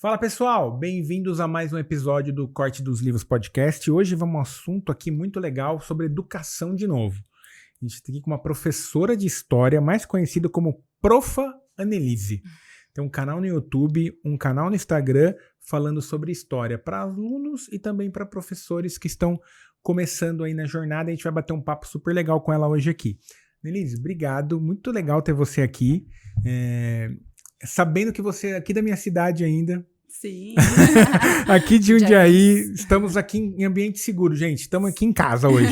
Fala pessoal, bem-vindos a mais um episódio do Corte dos Livros Podcast. Hoje vamos a um assunto aqui muito legal sobre educação de novo. A gente está aqui com uma professora de história, mais conhecida como Profa Annelise. Tem um canal no YouTube, um canal no Instagram falando sobre história para alunos e também para professores que estão começando aí na jornada. A gente vai bater um papo super legal com ela hoje aqui. Annelise, obrigado, muito legal ter você aqui. Sabendo que você é aqui da minha cidade ainda. Sim. Aqui de Jundiaí, estamos aqui em ambiente seguro, gente. Estamos aqui em casa hoje.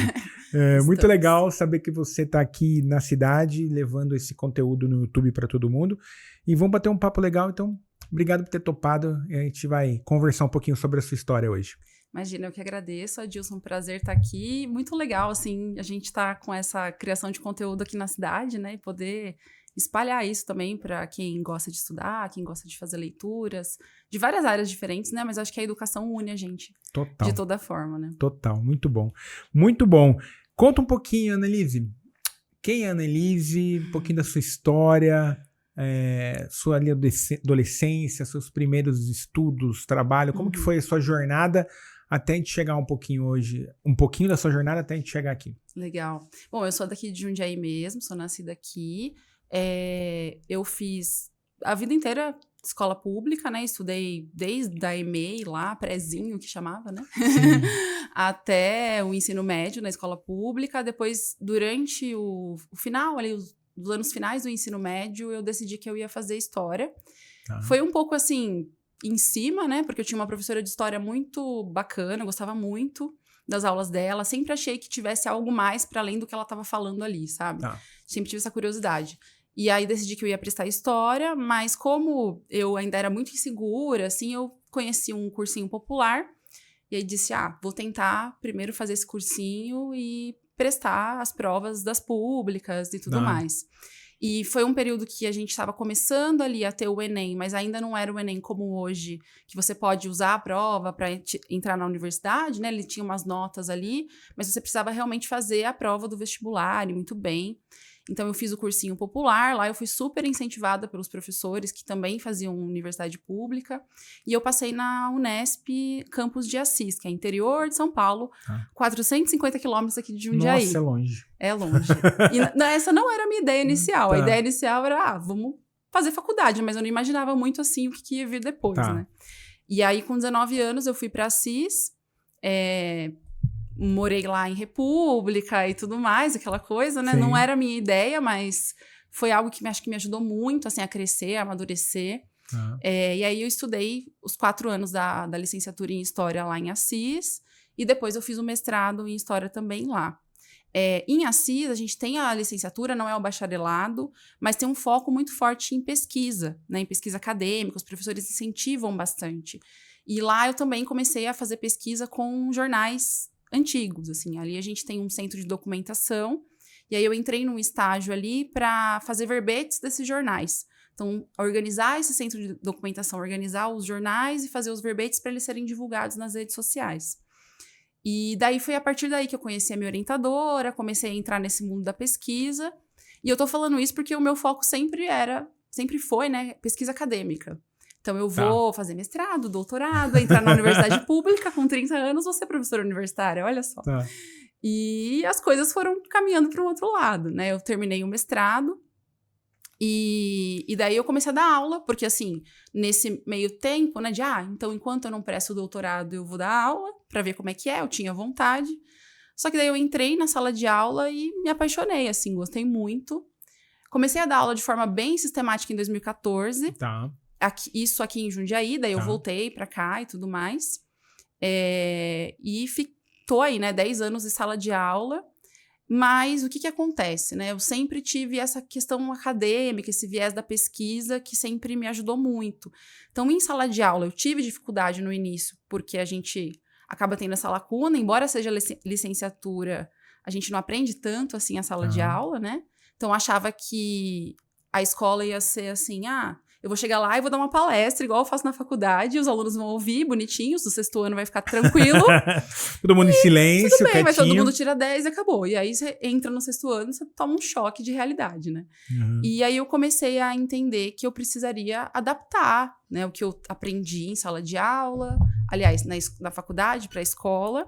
Muito legal saber que você está aqui na cidade, levando esse conteúdo no YouTube para todo mundo. E vamos bater um papo legal, então obrigado por ter topado. E a gente vai conversar um pouquinho sobre a sua história hoje. Imagina, eu que agradeço, Adilson, prazer estar aqui. Muito legal, assim, a gente tá com essa criação de conteúdo aqui na cidade, né? E poder espalhar isso também para quem gosta de estudar, quem gosta de fazer leituras, de várias áreas diferentes, né? Mas acho que a educação une a gente. Total. De toda forma, né? Total, muito bom. Muito bom. Conta um pouquinho, Annelise. Quem é a Annelise? Um pouquinho da sua história, sua adolescência, seus primeiros estudos, trabalho. Como que foi a sua jornada até a gente chegar um pouquinho hoje, um pouquinho da sua jornada até a gente chegar aqui? Legal. Bom, eu sou daqui de Jundiaí mesmo, sou nascida aqui. Eu fiz a vida inteira escola pública, né? Estudei desde a EMEI lá, prézinho que chamava, né? Até o ensino médio na escola pública. Depois, durante o final, ali, os anos finais do ensino médio, eu decidi que eu ia fazer história. Tá. Foi um pouco assim, em cima, né? Porque eu tinha uma professora de história muito bacana, eu gostava muito das aulas dela. Sempre achei que tivesse algo mais para além do que ela estava falando ali, sabe? Tá. Sempre tive essa curiosidade. E aí decidi que eu ia prestar história, mas como eu ainda era muito insegura, assim, eu conheci um cursinho popular. E aí disse, vou tentar primeiro fazer esse cursinho e prestar as provas das públicas e tudo mais. E foi um período que a gente estava começando ali a ter o Enem, mas ainda não era o Enem como hoje, que você pode usar a prova para entrar na universidade, né? Ele tinha umas notas ali, mas você precisava realmente fazer a prova do vestibular, e muito bem. Então, eu fiz o cursinho popular, lá eu fui super incentivada pelos professores que também faziam universidade pública, e eu passei na Unesp Campus de Assis, que é interior de São Paulo, 450 quilômetros aqui de Jundiaí. Nossa, é longe. É longe. E essa não era a minha ideia inicial. A ideia inicial era, vamos fazer faculdade, mas eu não imaginava muito assim o que ia vir depois, né? E aí, com 19 anos, eu fui para Assis, morei lá em República e tudo mais, aquela coisa, né? Sim. Não era a minha ideia, mas foi algo que acho que me ajudou muito, assim, a crescer, a amadurecer. E aí eu estudei os 4 anos da licenciatura em História lá em Assis, e depois eu fiz o mestrado em História também lá. Em Assis, a gente tem a licenciatura, não é o bacharelado, mas tem um foco muito forte em pesquisa, né? Em pesquisa acadêmica, os professores incentivam bastante. E lá eu também comecei a fazer pesquisa com jornais antigos, assim. Ali a gente tem um centro de documentação, e aí eu entrei num estágio ali para fazer verbetes desses jornais. Então, organizar esse centro de documentação, organizar os jornais e fazer os verbetes para eles serem divulgados nas redes sociais. E daí foi a partir daí que eu conheci a minha orientadora, comecei a entrar nesse mundo da pesquisa, e eu tô falando isso porque o meu foco sempre foi, né, pesquisa acadêmica. Então, eu vou fazer mestrado, doutorado, entrar na universidade pública, com 30 anos, vou ser professora universitária, olha só. E as coisas foram caminhando para um outro lado, né? Eu terminei o mestrado e daí eu comecei a dar aula, porque assim, nesse meio tempo, né, então enquanto eu não presto o doutorado, eu vou dar aula para ver como é que é, eu tinha vontade. Só que daí eu entrei na sala de aula e me apaixonei, assim, gostei muito. Comecei a dar aula de forma bem sistemática em 2014. Isso aqui em Jundiaí, daí eu voltei pra cá e tudo mais. E tô aí, né, 10 anos de sala de aula. Mas o que acontece, né? Eu sempre tive essa questão acadêmica, esse viés da pesquisa que sempre me ajudou muito. Então, em sala de aula, eu tive dificuldade no início, porque a gente acaba tendo essa lacuna, embora seja licenciatura, a gente não aprende tanto, assim, a sala de aula, né? Então, eu achava que a escola ia ser assim, eu vou chegar lá e vou dar uma palestra, igual eu faço na faculdade, e os alunos vão ouvir, bonitinhos, do 6º ano vai ficar tranquilo. Todo mundo em silêncio, tudo bem, quietinho. mas todo mundo tira 10 e acabou. E aí você entra no 6º ano, você toma um choque de realidade, né? E aí eu comecei a entender que eu precisaria adaptar, né, o que eu aprendi em sala de aula, aliás, na faculdade para a escola.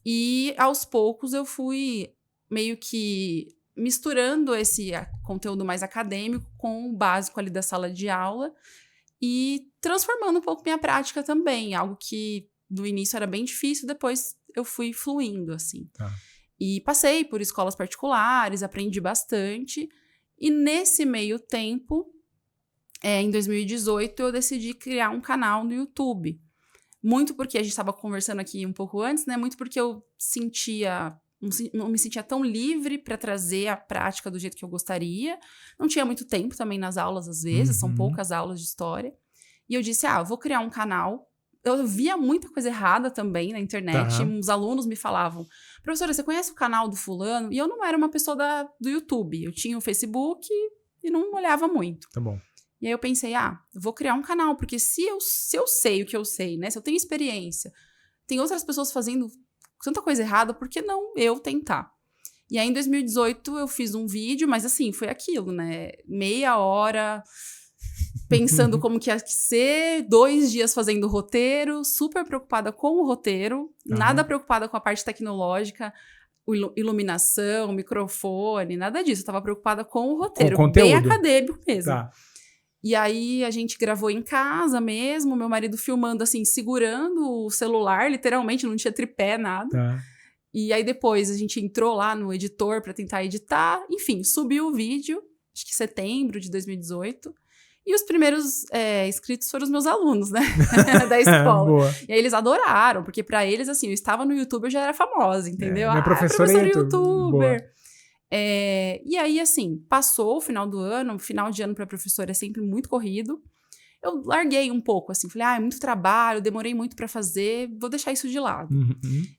E aos poucos eu fui meio que misturando esse conteúdo mais acadêmico com o básico ali da sala de aula e transformando um pouco minha prática também, algo que no início era bem difícil, depois eu fui fluindo, assim. E passei por escolas particulares, aprendi bastante, e nesse meio tempo, em 2018, eu decidi criar um canal no YouTube. Muito porque a gente estava conversando aqui um pouco antes, né? Muito porque eu não me sentia tão livre para trazer a prática do jeito que eu gostaria. Não tinha muito tempo também nas aulas, às vezes, são poucas aulas de história. E eu disse, eu vou criar um canal. Eu via muita coisa errada também na internet. Uns alunos me falavam, professora, você conhece o canal do fulano? E eu não era uma pessoa do YouTube. Eu tinha o Facebook e não olhava muito. Tá bom. E aí eu pensei, eu vou criar um canal, porque se eu sei o que eu sei, né? Se eu tenho experiência, tem outras pessoas fazendo tanta coisa errada, por que não eu tentar? E aí em 2018 eu fiz um vídeo, mas assim, foi aquilo, né? Meia hora pensando como que ia ser, 2 dias fazendo roteiro, super preocupada com o roteiro, nada preocupada com a parte tecnológica, iluminação, microfone, nada disso. Eu tava preocupada com o roteiro, com o conteúdo. Bem acadêmico mesmo. Tá. E aí a gente gravou em casa mesmo, meu marido filmando assim, segurando o celular, literalmente, não tinha tripé, nada. Tá. E aí depois a gente entrou lá no editor para tentar editar, enfim, subiu o vídeo, acho que setembro de 2018. E os primeiros inscritos foram os meus alunos, né? Da escola. Boa. E aí eles adoraram, porque para eles, assim, eu estava no YouTube, eu já era famosa, entendeu? Minha professora é YouTuber. E aí, assim, passou o final do ano, final de ano para professora é sempre muito corrido. Eu larguei um pouco, assim, falei, é muito trabalho, demorei muito para fazer, vou deixar isso de lado.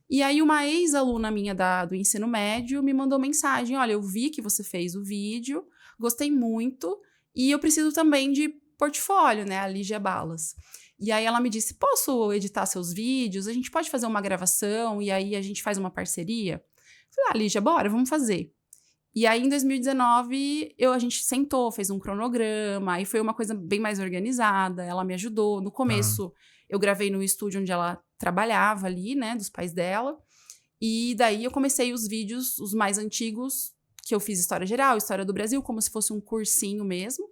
E aí, uma ex-aluna minha do ensino médio me mandou mensagem, olha, eu vi que você fez o vídeo, gostei muito, e eu preciso também de portfólio, né, a Lígia Balas. E aí ela me disse, posso editar seus vídeos? A gente pode fazer uma gravação e aí a gente faz uma parceria? Eu falei, Lígia, bora, vamos fazer. E aí, em 2019, a gente sentou, fez um cronograma, aí foi uma coisa bem mais organizada, ela me ajudou. No começo, eu gravei no estúdio onde ela trabalhava ali, né, dos pais dela. E daí eu comecei os vídeos, os mais antigos, que eu fiz História Geral, História do Brasil, como se fosse um cursinho mesmo.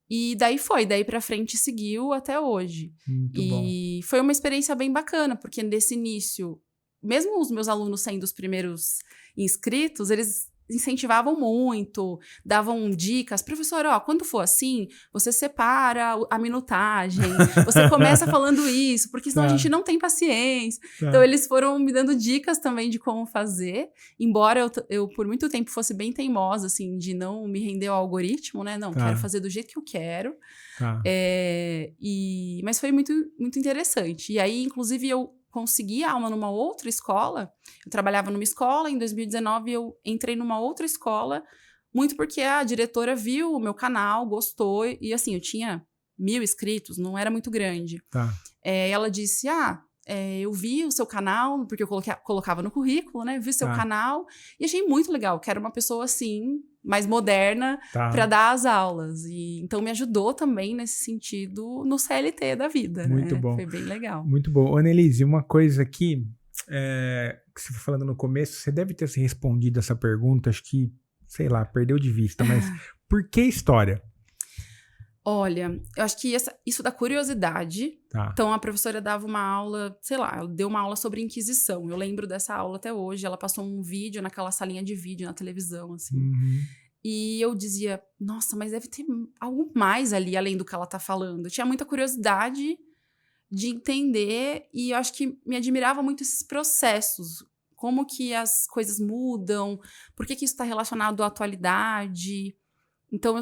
E daí pra frente seguiu até hoje. Muito bom. Foi uma experiência bem bacana, porque nesse início, mesmo os meus alunos sendo os primeiros inscritos, eles incentivavam muito, davam dicas. Professor, quando for assim, você separa a minutagem, você começa falando isso, porque senão a gente não tem paciência. Então, eles foram me dando dicas também de como fazer, embora eu por muito tempo fosse bem teimosa, assim, de não me render ao algoritmo, né? Não, quero fazer do jeito que eu quero. Mas foi muito, muito interessante. E aí, inclusive, eu consegui aula numa outra escola. Eu trabalhava numa escola, em 2019 eu entrei numa outra escola, muito porque a diretora viu o meu canal, gostou, e assim, eu tinha 1.000 inscritos, não era muito grande. Ela disse, eu vi o seu canal, porque eu colocava no currículo, né? Vi seu canal e achei muito legal, quero uma pessoa assim, mais moderna, para dar as aulas. E então me ajudou também nesse sentido no CLT da vida. Muito bom. Foi bem legal. Muito bom. Annelise, uma coisa aqui que você foi falando no começo, você deve ter se respondido essa pergunta, acho que, sei lá, perdeu de vista, mas por que história? Olha, eu acho que isso da curiosidade. Então, a professora dava uma aula, sei lá, ela deu uma aula sobre Inquisição. Eu lembro dessa aula até hoje. Ela passou um vídeo naquela salinha de vídeo na televisão, assim. E eu dizia, nossa, mas deve ter algo mais ali, além do que ela tá falando. Eu tinha muita curiosidade de entender e eu acho que me admirava muito esses processos. Como que as coisas mudam, por que isso está relacionado à atualidade. Então,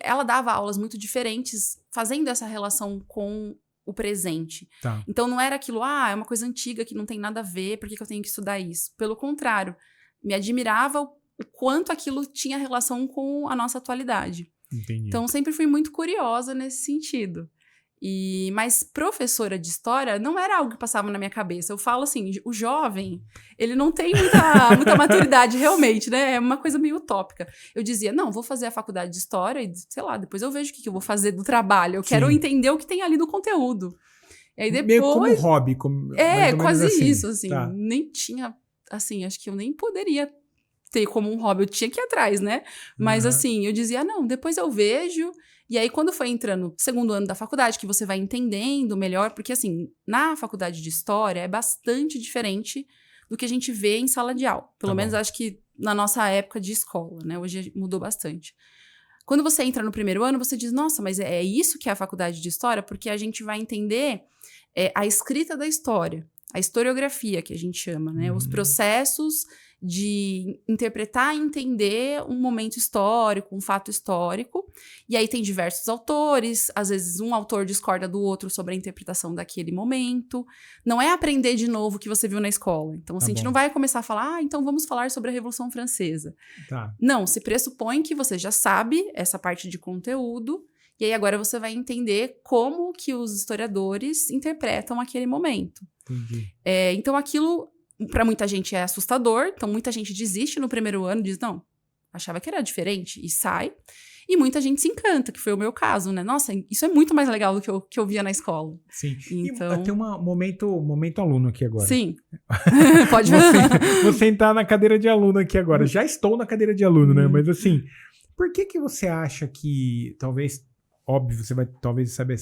ela dava aulas muito diferentes, fazendo essa relação com o presente. Então, não era aquilo, é uma coisa antiga que não tem nada a ver, por que eu tenho que estudar isso? Pelo contrário, me admirava o quanto aquilo tinha relação com a nossa atualidade. Entendi. Então, sempre fui muito curiosa nesse sentido. Mas professora de história não era algo que passava na minha cabeça. Eu falo assim, o jovem, ele não tem muita maturidade realmente, né? É uma coisa meio utópica. Eu dizia, não, vou fazer a faculdade de história e, sei lá, depois eu vejo o que eu vou fazer do trabalho. Eu quero entender o que tem ali no conteúdo. E aí depois... Meio como hobby. Quase assim. isso, assim. Tá. Nem tinha, assim, acho que eu nem poderia ter como um hobby. Eu tinha que ir atrás, né? Mas, assim, eu dizia, não, depois eu vejo... E aí, quando foi entrando no segundo ano da faculdade, que você vai entendendo melhor, porque, assim, na faculdade de História é bastante diferente do que a gente vê em sala de aula. Pelo menos, acho que na nossa época de escola, né? Hoje mudou bastante. Quando você entra no primeiro ano, você diz, nossa, mas é isso que é a faculdade de História? Porque a gente vai entender a escrita da história, a historiografia, que a gente chama, né? Os processos de interpretar e entender um momento histórico, um fato histórico. E aí tem diversos autores, às vezes um autor discorda do outro sobre a interpretação daquele momento. Não é aprender de novo o que você viu na escola. Então, assim, a gente não vai começar a falar, então vamos falar sobre a Revolução Francesa. Tá. Não, se pressupõe que você já sabe essa parte de conteúdo, e aí agora você vai entender como que os historiadores interpretam aquele momento. Entendi. Então, aquilo... Para muita gente é assustador, então muita gente desiste no primeiro ano, diz, não, achava que era diferente, e sai. E muita gente se encanta, que foi o meu caso, né? Nossa, isso é muito mais legal do que eu via na escola. Sim. Então... E tem um momento aluno aqui agora. Sim. Pode ver. Vou sentar na cadeira de aluno aqui agora. Já estou na cadeira de aluno, né? Mas assim, por que você acha que, talvez, óbvio, você vai talvez saber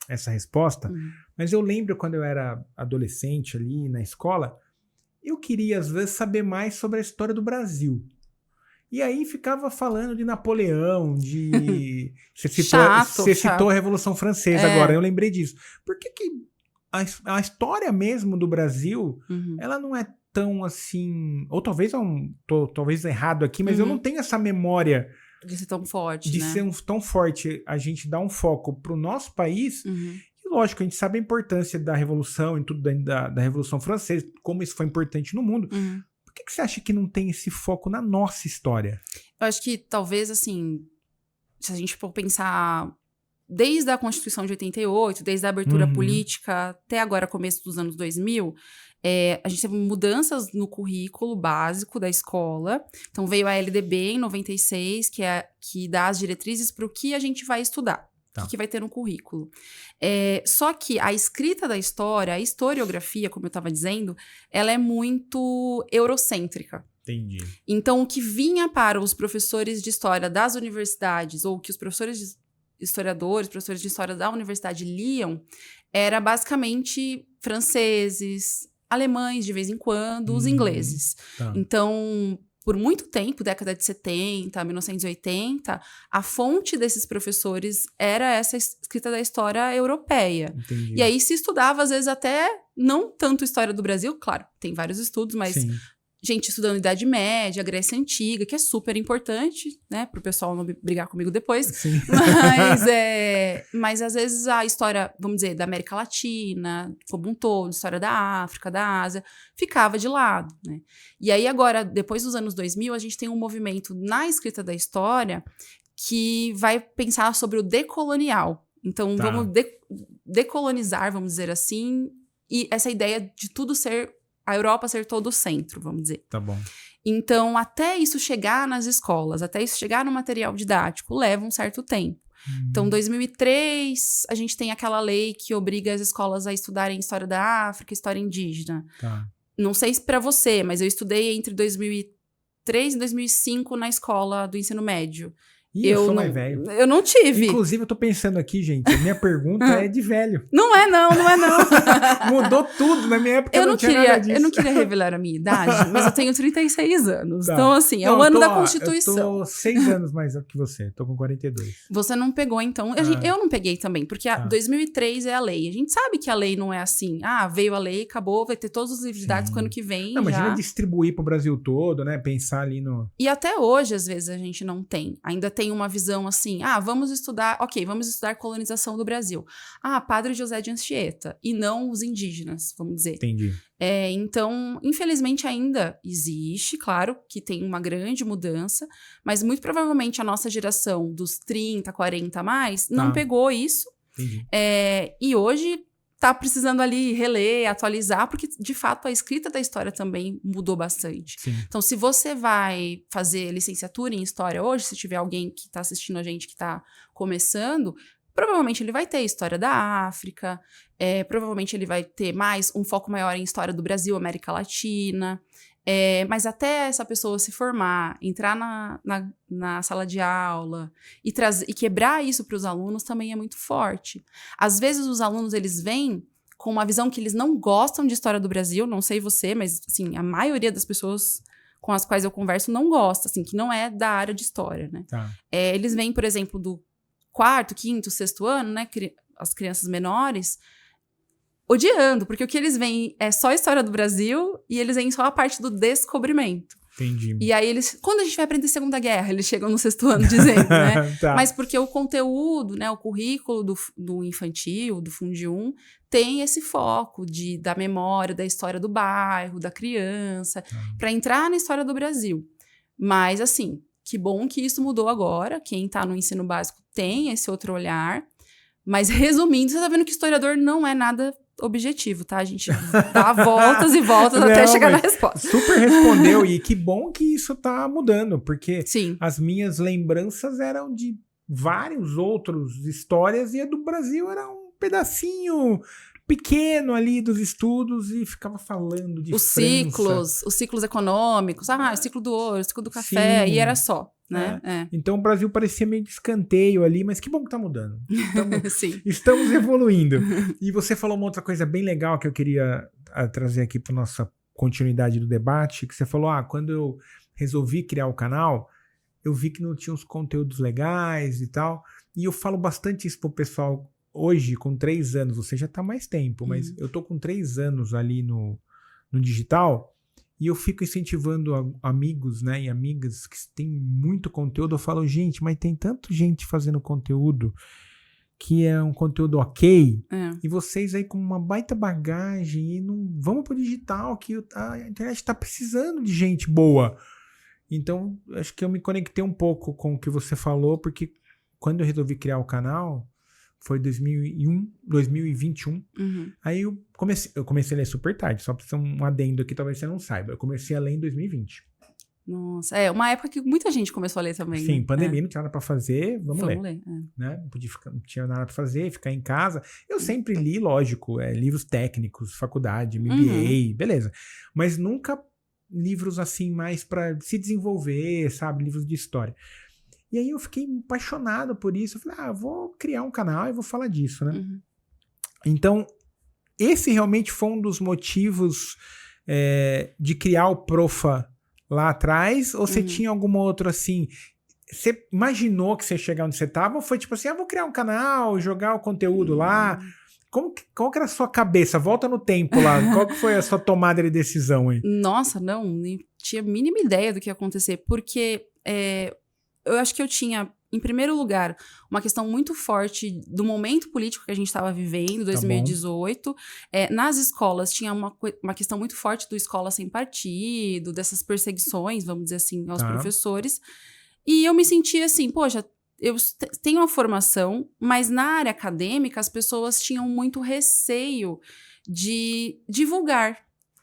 essa resposta, mas eu lembro quando eu era adolescente ali na escola, eu queria às vezes saber mais sobre a história do Brasil. E aí ficava falando de Napoleão, de... Você citou a Revolução Francesa agora, eu lembrei disso. Por que a história mesmo do Brasil, ela não é tão assim... Ou talvez talvez errado aqui, mas eu não tenho essa memória... De ser tão forte, de né? ser tão forte, a gente dá um foco pro nosso país. E lógico, a gente sabe a importância da Revolução e tudo da Revolução Francesa, como isso foi importante no mundo. Por que você acha que não tem esse foco na nossa história? Eu acho que talvez, assim, se a gente for pensar desde a Constituição de 88, desde a abertura política até agora, começo dos anos 2000, a gente teve mudanças no currículo básico da escola. Então, veio a LDB em 96, que dá as diretrizes para o que a gente vai estudar. Tá. O que vai ter no currículo. Só que a escrita da história, a historiografia, como eu estava dizendo, ela é muito eurocêntrica. Entendi. Então, o que vinha para os professores de história das universidades, ou que os professores historiadores, professores de história da universidade liam, era basicamente franceses, alemães de vez em quando, os ingleses. Tá. Então, por muito tempo, década de 70, 1980, a fonte desses professores era essa escrita da história europeia. Entendi. E aí se estudava, às vezes, até não tanto história do Brasil, claro, tem vários estudos, mas... Sim. Gente estudando Idade Média, Grécia Antiga, que é super importante, né? Para o pessoal não brigar comigo depois. Sim. Mas às vezes a história, vamos dizer, da América Latina, como um todo, história da África, da Ásia, ficava de lado, né? E aí agora, depois dos anos 2000, a gente tem um movimento na escrita da história que vai pensar sobre o decolonial. Então, vamos decolonizar, vamos dizer assim, e essa ideia de tudo ser... a Europa ser todo o centro, vamos dizer. Tá bom. Então, até isso chegar nas escolas, até isso chegar no material didático, leva um certo tempo. Então, em 2003, a gente tem aquela lei que obriga as escolas a estudarem história da África, história indígena. Tá. Não sei se para você, mas eu estudei entre 2003 e 2005 na escola do ensino médio. Eu sou mais velho. Eu não tive. Inclusive, eu tô pensando aqui, gente, a minha pergunta é de velho. Não é não. Mudou tudo. Na minha época não tinha nada disso. Eu não queria revelar a minha idade, mas eu tenho 36 anos. Tá. Então, assim, é o ano da Constituição. Eu tô 6 anos mais que você. Tô com 42. Você não pegou, então. Eu não peguei também, porque 2003 é a lei. A gente sabe que a lei não é assim. Veio a lei, acabou, vai ter todos os livros didáticos ano que vem. Não, imagina distribuir pro Brasil todo, né? Pensar ali no... E até hoje, às vezes, a gente não tem. Ainda tem tem uma visão assim, vamos estudar colonização do Brasil. Padre José de Anchieta, e não os indígenas, vamos dizer. Entendi. Então, infelizmente ainda existe, claro, que tem uma grande mudança, mas muito provavelmente a nossa geração dos 30, 40 a mais, não pegou isso. Entendi. E hoje tá precisando ali reler, atualizar, porque de fato a escrita da história também mudou bastante. Sim. Então, se você vai fazer licenciatura em história hoje, se tiver alguém que tá assistindo a gente que tá começando, provavelmente ele vai ter história da África, provavelmente ele vai ter um foco maior em história do Brasil, América Latina. Mas até essa pessoa se formar, entrar na sala de aula e quebrar isso para os alunos também é muito forte. Às vezes os alunos eles vêm com uma visão que eles não gostam de história do Brasil, não sei você, mas assim, a maioria das pessoas com as quais eu converso não gosta, assim, que não é da área de história, né? Eles vêm, por exemplo, do 4º, 5º, 6º ano, né? As crianças menores, odiando, porque o que eles veem é só a história do Brasil e eles veem só a parte do descobrimento. Entendi. E aí quando a gente vai aprender Segunda Guerra, eles chegam no 6º ano dizendo, né? Mas porque o conteúdo, né, o currículo do infantil, do Fundi 1, tem esse foco da memória, da história do bairro, da criança, para entrar na história do Brasil. Mas, assim, que bom que isso mudou agora. Quem está no ensino básico tem esse outro olhar. Mas, resumindo, você está vendo que historiador não é nada objetivo, tá? A gente dá voltas e voltas até chegar na resposta. Super respondeu, e que bom que isso tá mudando, porque Sim. As minhas lembranças eram de vários outros histórias e a do Brasil era um pedacinho pequeno ali dos estudos e ficava falando de os ciclos econômicos, o ciclo do ouro, o ciclo do café, Sim. E era só, né? Então o Brasil parecia meio de escanteio ali, mas que bom que tá mudando. Sim. Estamos evoluindo. E você falou uma outra coisa bem legal que eu queria trazer aqui para nossa continuidade do debate, que você falou, quando eu resolvi criar o canal, eu vi que não tinha uns conteúdos legais e tal, e eu falo bastante isso pro pessoal. Hoje, com 3 anos, você já tá mais tempo, mas eu tô com 3 anos ali no digital e eu fico incentivando amigos, né, e amigas que têm muito conteúdo. Eu falo, gente, mas tem tanta gente fazendo conteúdo que é um conteúdo ok, e vocês aí com uma baita bagagem e não vamos pro digital, que a internet tá precisando de gente boa. Então, acho que eu me conectei um pouco com o que você falou, porque quando eu resolvi criar o canal foi 2021. Aí eu comecei a ler super tarde, só pra ser um adendo aqui, talvez você não saiba. Eu comecei a ler em 2020. Nossa, uma época que muita gente começou a ler também. Sim, né? Pandemia, não tinha nada pra fazer, vamos ler. Né? Não tinha nada pra fazer, ficar em casa. Eu sempre li, lógico, livros técnicos, faculdade, MBA, beleza. Mas nunca livros assim mais pra se desenvolver, sabe? Livros de história. E aí eu fiquei apaixonado por isso. Eu falei, eu vou criar um canal e vou falar disso, né? Então, esse realmente foi um dos motivos de criar o Profa lá atrás? Ou você tinha alguma outra, assim... Você imaginou que você ia chegar onde você estava? Ou foi tipo assim, vou criar um canal, jogar o conteúdo lá? Qual que era a sua cabeça? Volta no tempo lá. Qual que foi a sua tomada de decisão aí? Nossa, não tinha a mínima ideia do que ia acontecer. Porque... eu acho que eu tinha, em primeiro lugar, uma questão muito forte do momento político que a gente estava vivendo, 2018. Nas escolas, tinha uma questão muito forte do escola sem partido, dessas perseguições, vamos dizer assim, aos professores. E eu me sentia assim, poxa, eu tenho uma formação, mas na área acadêmica as pessoas tinham muito receio de divulgar.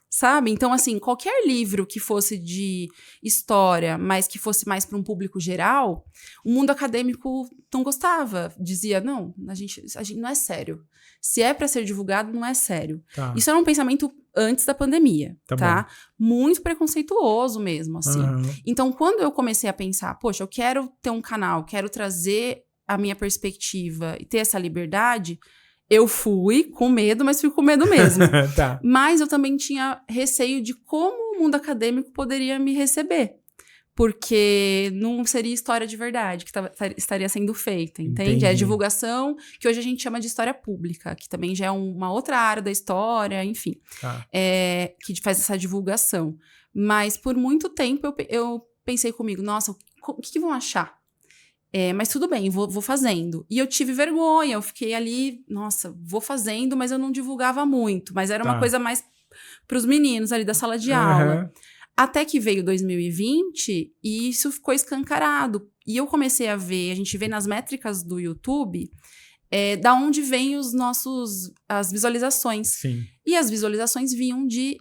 Sabe? Então, assim, qualquer livro que fosse de história, mas que fosse mais para um público geral, o mundo acadêmico não gostava. Dizia, não, a gente não é sério. Se é para ser divulgado, não é sério. Isso era um pensamento antes da pandemia, tá? Muito preconceituoso mesmo, assim. Então, quando eu comecei a pensar, poxa, eu quero ter um canal, quero trazer a minha perspectiva e ter essa liberdade... Eu fui com medo, mas fui com medo mesmo. Mas eu também tinha receio de como o mundo acadêmico poderia me receber. Porque não seria história de verdade que estaria sendo feita, entende? Entendi. É a divulgação, que hoje a gente chama de história pública, que também já é uma outra área da história, enfim. Que faz essa divulgação. Mas por muito tempo eu pensei comigo, nossa, o que vão achar? Mas tudo bem, vou fazendo. E eu tive vergonha, eu fiquei ali, nossa, vou fazendo, mas eu não divulgava muito. Mas era uma coisa mais pros meninos ali da sala de aula. Até que veio 2020 e isso ficou escancarado. E eu comecei a ver, a gente vê nas métricas do YouTube, da onde vem as visualizações. Sim. E as visualizações vinham de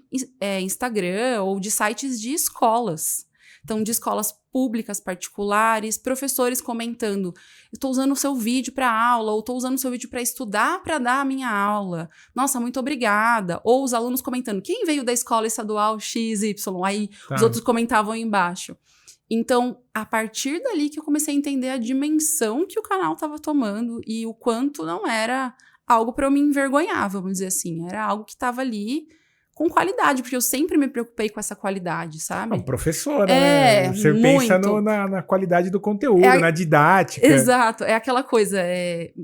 Instagram ou de sites de escolas. Então, de escolas públicas, particulares, professores comentando, estou usando o seu vídeo para aula, ou estou usando o seu vídeo para estudar para dar a minha aula. Nossa, muito obrigada. Ou os alunos comentando, quem veio da escola estadual XY? Aí os outros comentavam aí embaixo. Então, a partir dali que eu comecei a entender a dimensão que o canal estava tomando e o quanto não era algo para eu me envergonhar, vamos dizer assim. Era algo que estava ali com qualidade, porque eu sempre me preocupei com essa qualidade, sabe? Professora, né? Você pensa na qualidade do conteúdo, na didática. Exato, é aquela coisa,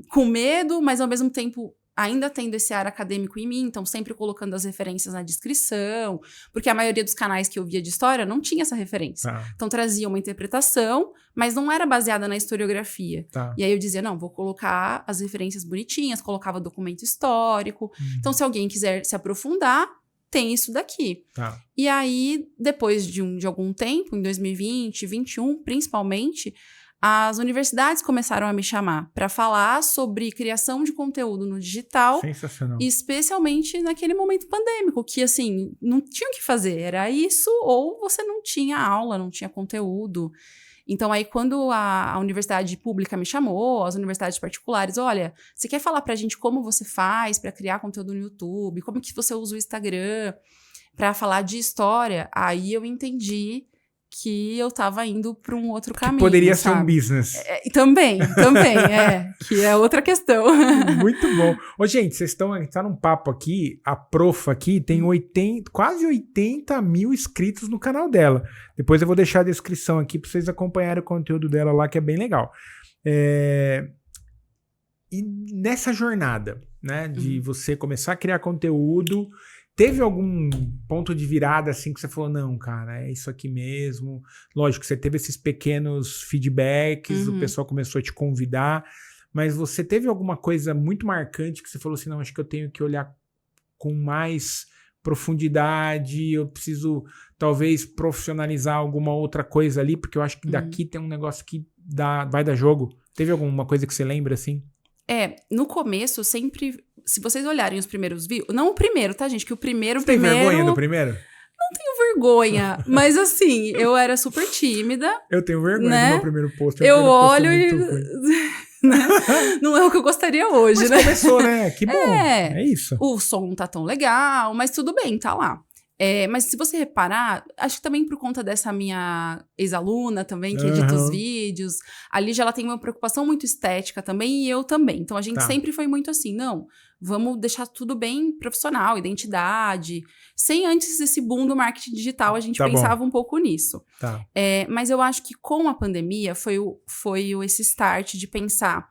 com medo, mas ao mesmo tempo ainda tendo esse ar acadêmico em mim, então sempre colocando as referências na descrição, porque a maioria dos canais que eu via de história não tinha essa referência. Então trazia uma interpretação, mas não era baseada na historiografia. E aí eu dizia, não, vou colocar as referências bonitinhas, colocava documento histórico. Então se alguém quiser se aprofundar, tem isso daqui. E aí, depois de algum tempo, em 2020, 2021, principalmente, as universidades começaram a me chamar para falar sobre criação de conteúdo no digital. Sensacional. Especialmente naquele momento pandêmico, que, assim, não tinha o que fazer. Era isso, ou você não tinha aula, não tinha conteúdo. Então, aí, quando a universidade pública me chamou, as universidades particulares, olha, você quer falar pra gente como você faz para criar conteúdo no YouTube? Como que você usa o Instagram para falar de história? Aí eu entendi que eu tava indo para um outro caminho, poderia ser um business. Também, que é outra questão. Muito bom. Ô, gente, vocês tá num papo aqui, a prof aqui tem quase 80 mil inscritos no canal dela. Depois eu vou deixar a descrição aqui para vocês acompanharem o conteúdo dela lá, que é bem legal. E nessa jornada, né, de você começar a criar conteúdo, teve algum ponto de virada assim que você falou, não, cara, é isso aqui mesmo? Lógico, você teve esses pequenos feedbacks, o pessoal começou a te convidar, mas você teve alguma coisa muito marcante que você falou assim, não, acho que eu tenho que olhar com mais profundidade, eu preciso talvez profissionalizar alguma outra coisa ali, porque eu acho que daqui tem um negócio que vai dar jogo. Teve alguma coisa que você lembra assim? No começo, sempre... Se vocês olharem os primeiros vídeos... Não o primeiro, tá, gente? Que o primeiro... Você tem vergonha do primeiro? Não tenho vergonha. Mas, assim, eu era super tímida. Eu tenho vergonha do meu primeiro post. Eu olho e... né? Não é o que eu gostaria hoje, mas né? Mas começou, né? Que bom. É isso. O som não tá tão legal, mas tudo bem, tá lá. Mas se você reparar, acho que também por conta dessa minha ex-aluna também, que edita os vídeos, a Lígia, ela tem uma preocupação muito estética também, e eu também. Então, a gente sempre foi muito assim, não, vamos deixar tudo bem profissional, identidade. Sem antes esse boom do marketing digital, a gente pensava um pouco nisso. Mas eu acho que com a pandemia foi esse start de pensar,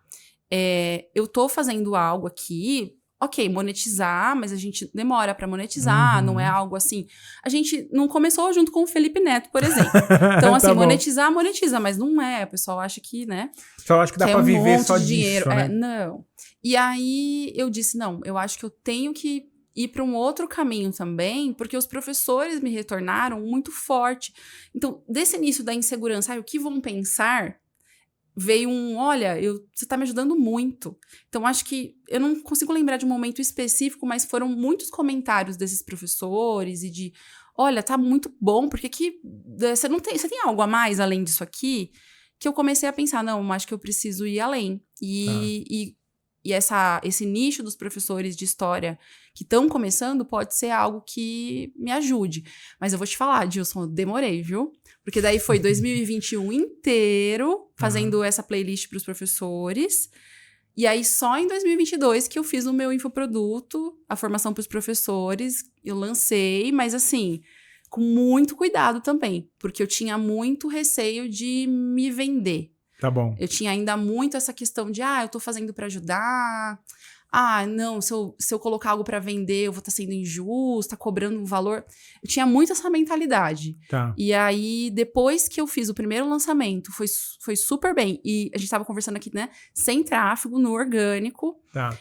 eu tô fazendo algo aqui... Ok, monetizar, mas a gente demora para monetizar, não é algo assim... A gente não começou junto com o Felipe Neto, por exemplo. Então, assim, monetiza, mas não é. O pessoal acha que, né? O pessoal acha que dá para viver só disso, dinheiro. né? Não. E aí, eu disse, não, eu acho que eu tenho que ir para um outro caminho também, porque os professores me retornaram muito forte. Então, desse início da insegurança, o que vão pensar... Veio olha, você tá me ajudando muito. Então, acho que eu não consigo lembrar de um momento específico, mas foram muitos comentários desses professores e de, olha, tá muito bom, porque que você tem algo a mais além disso aqui? Que eu comecei a pensar, não, acho que eu preciso ir além. E esse nicho dos professores de história que estão começando pode ser algo que me ajude. Mas eu vou te falar, Gilson, eu demorei, viu? Porque daí foi 2021 inteiro fazendo essa playlist para os professores. E aí só em 2022 que eu fiz o meu infoproduto, a formação para os professores. Eu lancei, mas assim, com muito cuidado também. Porque eu tinha muito receio de me vender. Tá bom. Eu tinha ainda muito essa questão de, eu tô fazendo para ajudar. não, se eu colocar algo para vender, eu vou estar sendo injusta, cobrando um valor. Eu tinha muito essa mentalidade. Tá. E aí, depois que eu fiz o primeiro lançamento, foi super bem. E a gente tava conversando aqui, né? Sem tráfego, no orgânico. Tá.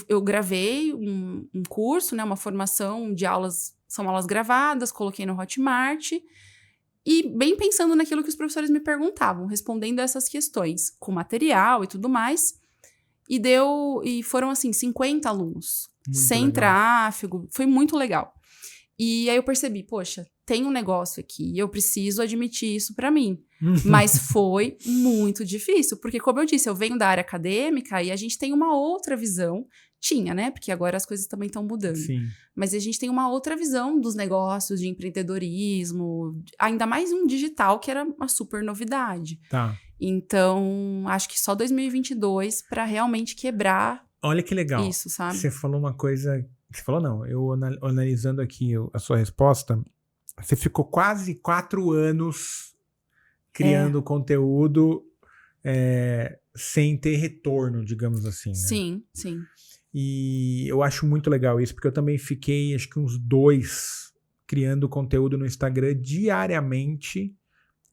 Eu gravei um curso, né? Uma formação de aulas, são aulas gravadas, coloquei no Hotmart. E bem pensando naquilo que os professores me perguntavam, respondendo essas questões, com material e tudo mais. E foram, assim, 50 alunos. Muito sem legal. tráfego. Foi muito legal. E aí eu percebi, poxa, tem um negócio aqui e eu preciso admitir isso pra mim. Mas foi muito difícil, porque como eu disse, eu venho da área acadêmica e a gente tem uma outra visão. Tinha, né? Porque agora as coisas também estão mudando. Sim. Mas a gente tem uma outra visão dos negócios, de empreendedorismo, ainda mais um digital, que era uma super novidade. Tá. Então, acho que só 2022 para realmente quebrar. Olha que legal. Isso, sabe? Você falou uma coisa... Você falou não, eu analisando aqui a sua resposta, você ficou quase 4 anos criando conteúdo sem ter retorno, digamos assim, né? Sim, sim. E eu acho muito legal isso, porque eu também fiquei, acho que uns 2 criando conteúdo no Instagram diariamente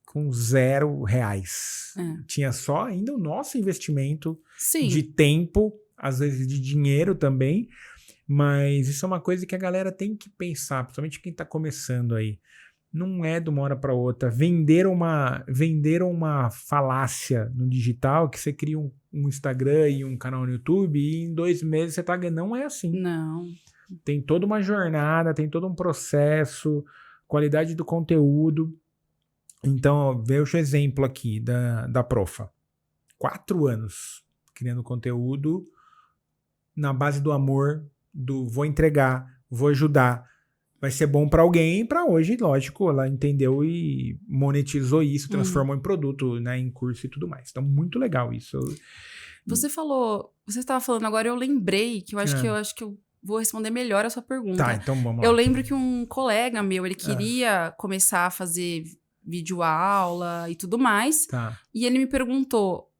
com R$0. Tinha só ainda o nosso investimento de tempo, às vezes de dinheiro também, mas isso é uma coisa que a galera tem que pensar, principalmente quem tá começando aí. Não é de uma hora para outra. Venderam uma falácia no digital que você cria um Instagram e um canal no YouTube e em 2 meses você tá ganhando. Não é assim. Não. Tem toda uma jornada, tem todo um processo, qualidade do conteúdo. Então, veja o exemplo aqui da Profa. 4 anos criando conteúdo na base do amor, do vou entregar, vou ajudar. Vai ser bom para alguém, para hoje, lógico, ela entendeu e monetizou isso, transformou em produto, né, em curso e tudo mais. Então, muito legal isso. Você estava falando agora, eu lembrei que eu acho que eu vou responder melhor a sua pergunta. Tá, então vamos lá. Eu lembro que um colega meu, ele queria começar a fazer videoaula e tudo mais. Tá. E ele me perguntou,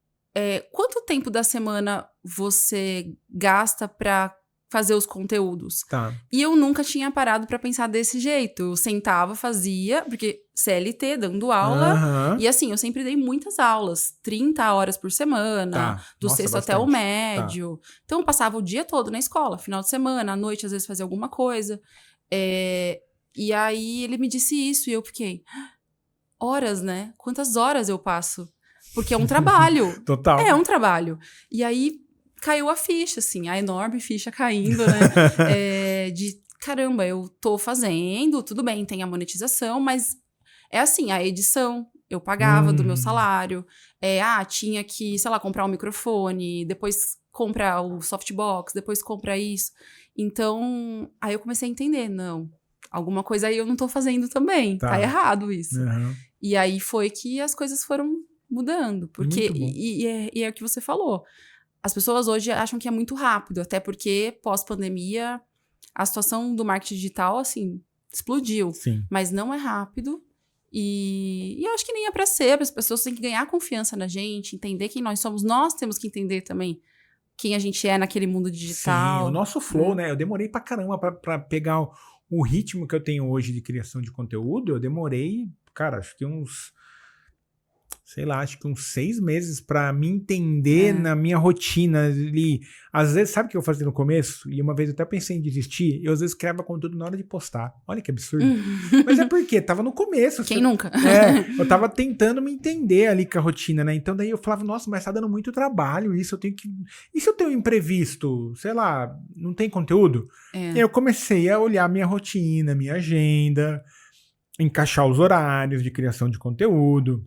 quanto tempo da semana você gasta para fazer os conteúdos? Tá. E eu nunca tinha parado pra pensar desse jeito. Eu sentava, fazia, porque CLT, dando aula. E assim, eu sempre dei muitas aulas. 30 horas por semana, do sexto até o médio. Então, eu passava o dia todo na escola. Final de semana, à noite, às vezes fazia alguma coisa. E aí, ele me disse isso e eu fiquei... Horas, né? Quantas horas eu passo? Porque é um trabalho. Total. É um trabalho. E aí... caiu a ficha, assim, a enorme ficha caindo, né? De, caramba, eu tô fazendo, tudo bem, tem a monetização, mas é assim, a edição, eu pagava do meu salário, tinha que, sei lá, comprar um microfone, depois comprar o softbox, depois comprar isso. Então, aí eu comecei a entender, não, alguma coisa aí eu não tô fazendo também, tá errado isso. E aí foi que as coisas foram mudando, porque, e é o que você falou, as pessoas hoje acham que é muito rápido, até porque pós-pandemia a situação do marketing digital, assim, explodiu. Sim. Mas não é rápido e eu acho que nem é pra ser, as pessoas têm que ganhar confiança na gente, entender quem nós somos, nós temos que entender também quem a gente é naquele mundo digital. Sim, o nosso flow, né? Eu demorei pra caramba pra pegar o ritmo que eu tenho hoje de criação de conteúdo, eu demorei, cara, acho que uns 6 meses pra me entender na minha rotina ali. Às vezes, sabe o que eu fazia no começo? E uma vez eu até pensei em desistir, eu às vezes criava conteúdo na hora de postar. Olha que absurdo. Mas é porque tava no começo. Quem nunca? Eu tava tentando me entender ali com a rotina, né? Então daí eu falava, nossa, mas tá dando muito trabalho isso, eu tenho que... E se eu tenho um imprevisto? Sei lá, não tem conteúdo? E eu comecei a olhar minha rotina, minha agenda, encaixar os horários de criação de conteúdo.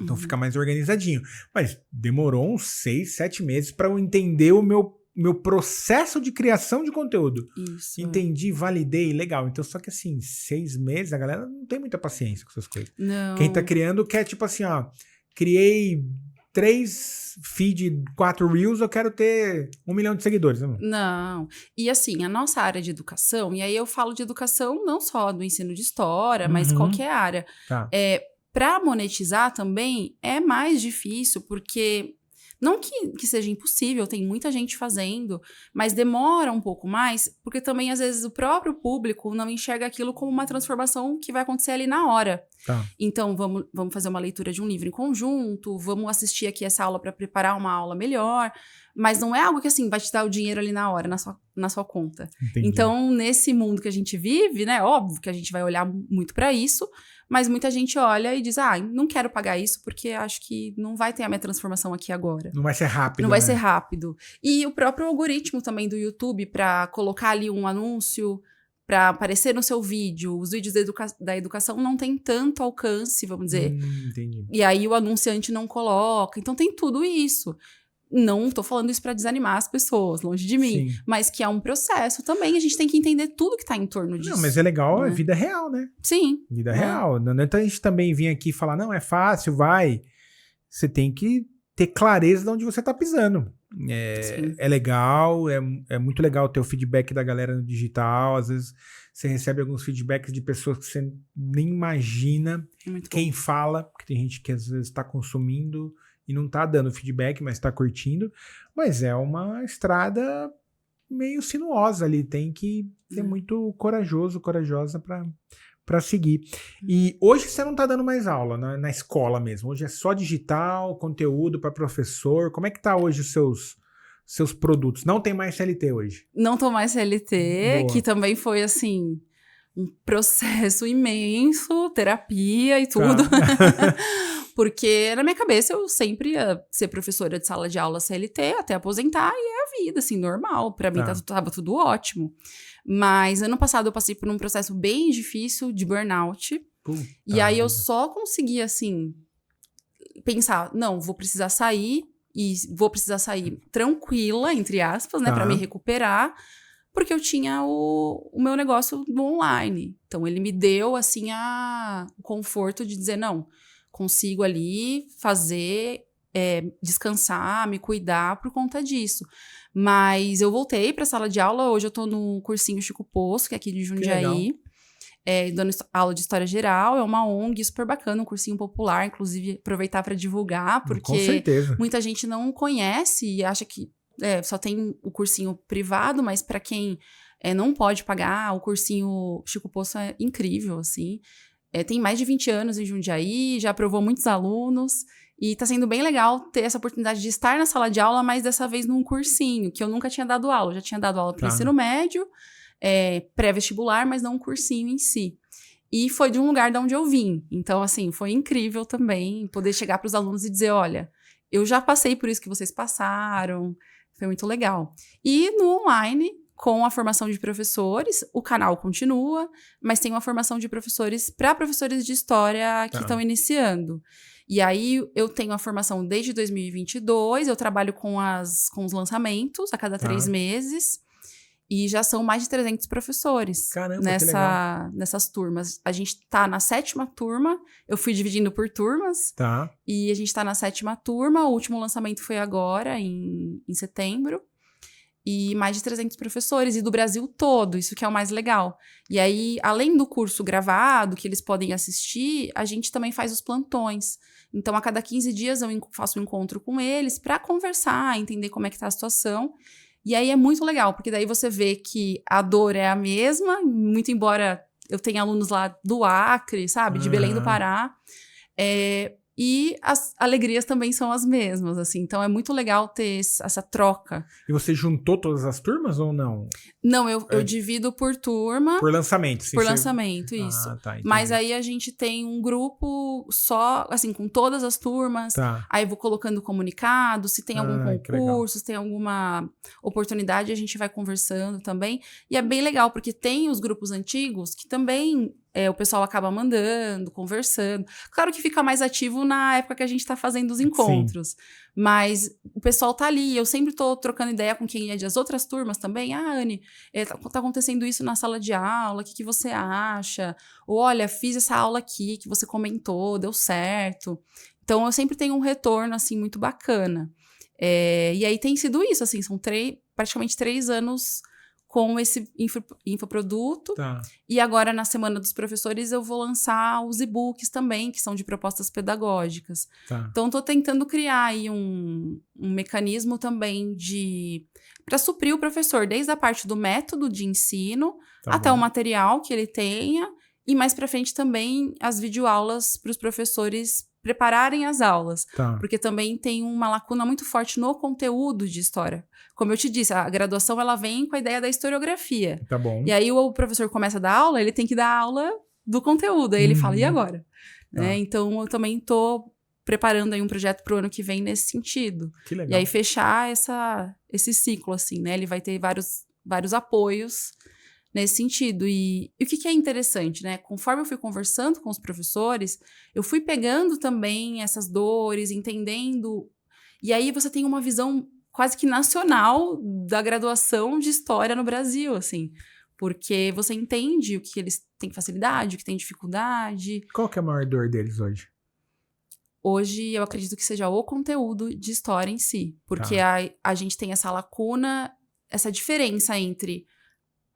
Então fica mais organizadinho. Mas demorou uns 6, 7 meses para eu entender o meu processo de criação de conteúdo. Isso. Entendi, validei, legal. Então, só que assim, 6 meses, a galera não tem muita paciência com essas coisas. Não. Quem tá criando quer, tipo assim, ó, criei 3 feed, 4 reels, eu quero ter 1 milhão de seguidores. Não. E assim, a nossa área de educação, e aí eu falo de educação não só do ensino de história, mas qualquer área. Tá. Para monetizar também é mais difícil, porque Não que seja impossível, tem muita gente fazendo, mas demora um pouco mais, porque também, às vezes, o próprio público não enxerga aquilo como uma transformação que vai acontecer ali na hora. Tá. Então, vamos fazer uma leitura de um livro em conjunto, vamos assistir aqui essa aula para preparar uma aula melhor, mas não é algo que, assim, vai te dar o dinheiro ali na hora, na sua conta. Entendi. Então, nesse mundo que a gente vive, né, óbvio que a gente vai olhar muito para isso, mas muita gente olha e diz, não quero pagar isso porque acho que não vai ter a minha transformação aqui agora. Não vai ser rápido, Não vai né? ser rápido. E o próprio algoritmo também do YouTube, para colocar ali um anúncio, para aparecer no seu vídeo, os vídeos da educação não tem tanto alcance, vamos dizer. Entendi. E aí o anunciante não coloca. Então tem tudo isso. Não tô falando isso para desanimar as pessoas, longe de mim. Sim. Mas que é um processo também. A gente tem que entender tudo que tá em torno disso. Não, mas é legal, né? É vida real, né? Sim. Vida real. Não adianta a gente também vir aqui e falar, não, é fácil, vai. Você tem que ter clareza de onde você tá pisando. É legal, é muito legal ter o feedback da galera no digital. Às vezes você recebe alguns feedbacks de pessoas que você nem imagina quem fala, porque tem gente que às vezes está consumindo e não tá dando feedback, mas tá curtindo. Mas é uma estrada meio sinuosa ali, tem que ser muito corajosa para seguir. E hoje você não tá dando mais aula na escola mesmo, hoje é só digital, conteúdo para professor. Como é que tá hoje os seus produtos? Não tem mais CLT hoje? Não tô mais CLT, Boa. que também foi assim um processo imenso, terapia e tudo. Tá. Porque na minha cabeça eu sempre ia ser professora de sala de aula CLT até aposentar e é a vida, assim, normal. Pra mim tava tudo ótimo. Mas ano passado eu passei por um processo bem difícil de burnout. E aí eu só consegui, assim, pensar, não, vou precisar sair e vou precisar sair tranquila, entre aspas, né, pra me recuperar. Porque eu tinha o meu negócio no online. Então, ele me deu, assim, o conforto de dizer, não, consigo ali fazer, descansar, me cuidar por conta disso. Mas eu voltei para a sala de aula, hoje eu tô no cursinho Chico Poço, que é aqui de Jundiaí, dando aula de História Geral, é uma ONG super bacana, um cursinho popular, inclusive aproveitar para divulgar, porque muita gente não conhece e acha que só tem o cursinho privado, mas para quem não pode pagar, o cursinho Chico Poço é incrível, assim. Tem mais de 20 anos em Jundiaí, já aprovou muitos alunos, e tá sendo bem legal ter essa oportunidade de estar na sala de aula, mas dessa vez num cursinho, que eu nunca tinha dado aula. Eu já tinha dado aula para ensino médio, pré-vestibular, mas não um cursinho em si. E foi de um lugar de onde eu vim. Então, assim, foi incrível também poder chegar para os alunos e dizer, olha, eu já passei por isso que vocês passaram. Foi muito legal. E no online, com a formação de professores, o canal continua, mas tem uma formação de professores para professores de história que estão iniciando. E aí, eu tenho a formação desde 2022, eu trabalho com os lançamentos a cada 3 meses, e já são mais de 300 professores. Caramba, que legal. Nessas turmas. A gente tá na 7ª turma, eu fui dividindo por turmas, e a gente tá na 7ª turma, o último lançamento foi agora, em setembro, e mais de 300 professores, e do Brasil todo, isso que é o mais legal. E aí, além do curso gravado, que eles podem assistir, a gente também faz os plantões. Então, a cada 15 dias eu faço um encontro com eles para conversar, entender como é que tá a situação. E aí é muito legal, porque daí você vê que a dor é a mesma, muito embora eu tenha alunos lá do Acre, sabe? De Belém do Pará. E as alegrias também são as mesmas, assim. Então, é muito legal ter essa troca. E você juntou todas as turmas ou não? Não, eu divido por turma. Por lançamento. Sim, por lançamento, isso. Mas aí a gente tem um grupo só, assim, com todas as turmas. Aí eu vou colocando comunicado, se tem algum concurso, se tem alguma oportunidade, a gente vai conversando também. E é bem legal, porque tem os grupos antigos que também... o pessoal acaba mandando, conversando. Claro que fica mais ativo na época que a gente tá fazendo os encontros. Sim. Mas o pessoal tá ali. Eu sempre tô trocando ideia com quem é das outras turmas também. Anne, tá acontecendo isso na sala de aula. O que você acha? Ou, olha, fiz essa aula aqui que você comentou, deu certo. Então, eu sempre tenho um retorno, assim, muito bacana. E aí tem sido isso, assim, são praticamente 3 anos... com esse infoproduto. Tá. E agora, na Semana dos Professores, eu vou lançar os e-books também, que são de propostas pedagógicas. Tá. Então, estou tentando criar aí um mecanismo também para suprir o professor, desde a parte do método de ensino, até o material que ele tenha, e mais para frente também as videoaulas para os professores prepararem as aulas. Tá. Porque também tem uma lacuna muito forte no conteúdo de história. Como eu te disse, a graduação ela vem com a ideia da historiografia. Tá bom. E aí o professor começa a dar aula, ele tem que dar aula do conteúdo. Aí ele fala, e agora? Tá. Né? Então eu também estou preparando aí um projeto para o ano que vem nesse sentido. Que legal. E aí fechar esse ciclo, assim, né? Ele vai ter vários apoios nesse sentido. E o que é interessante, né? Conforme eu fui conversando com os professores, eu fui pegando também essas dores, entendendo. E aí você tem uma visão quase que nacional da graduação de história no Brasil, assim. Porque você entende o que eles têm facilidade, o que têm dificuldade. Qual que é a maior dor deles hoje? Hoje, eu acredito que seja o conteúdo de história em si. Porque a gente tem essa lacuna, essa diferença entre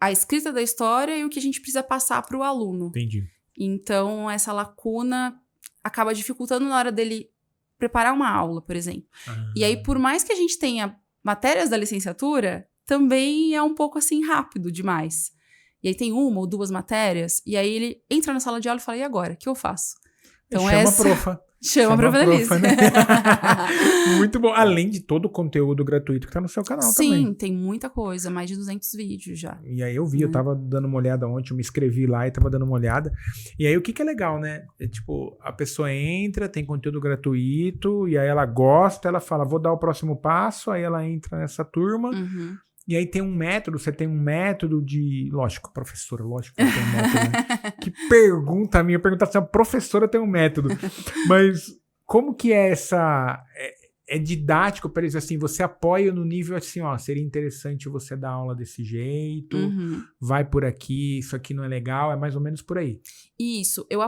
a escrita da história e o que a gente precisa passar para o aluno. Entendi. Então, essa lacuna acaba dificultando na hora dele preparar uma aula, por exemplo. E aí, por mais que a gente tenha matérias da licenciatura, também é um pouco assim rápido demais. E aí tem 1 ou 2 matérias, e aí ele entra na sala de aula e fala, e agora? O que eu faço? Então, Chama a profa. Chama a profa Annelise. Né? Muito bom. Além de todo o conteúdo gratuito que tá no seu canal também. Sim, tem muita coisa. Mais de 200 vídeos já. E aí eu vi, eu tava dando uma olhada ontem, eu me inscrevi lá e tava dando uma olhada. E aí o que é legal, né? É tipo, a pessoa entra, tem conteúdo gratuito, e aí ela gosta, ela fala, vou dar o próximo passo, aí ela entra nessa turma. E aí tem um método, você tem um método de... Lógico, professora, lógico que tem um método. Né? Que pergunta a minha pergunta se a professora tem um método. Mas como que é essa... É didático para eles, assim, você apoia no nível assim, ó, seria interessante você dar aula desse jeito, vai por aqui, isso aqui não é legal, é mais ou menos por aí. Isso, eu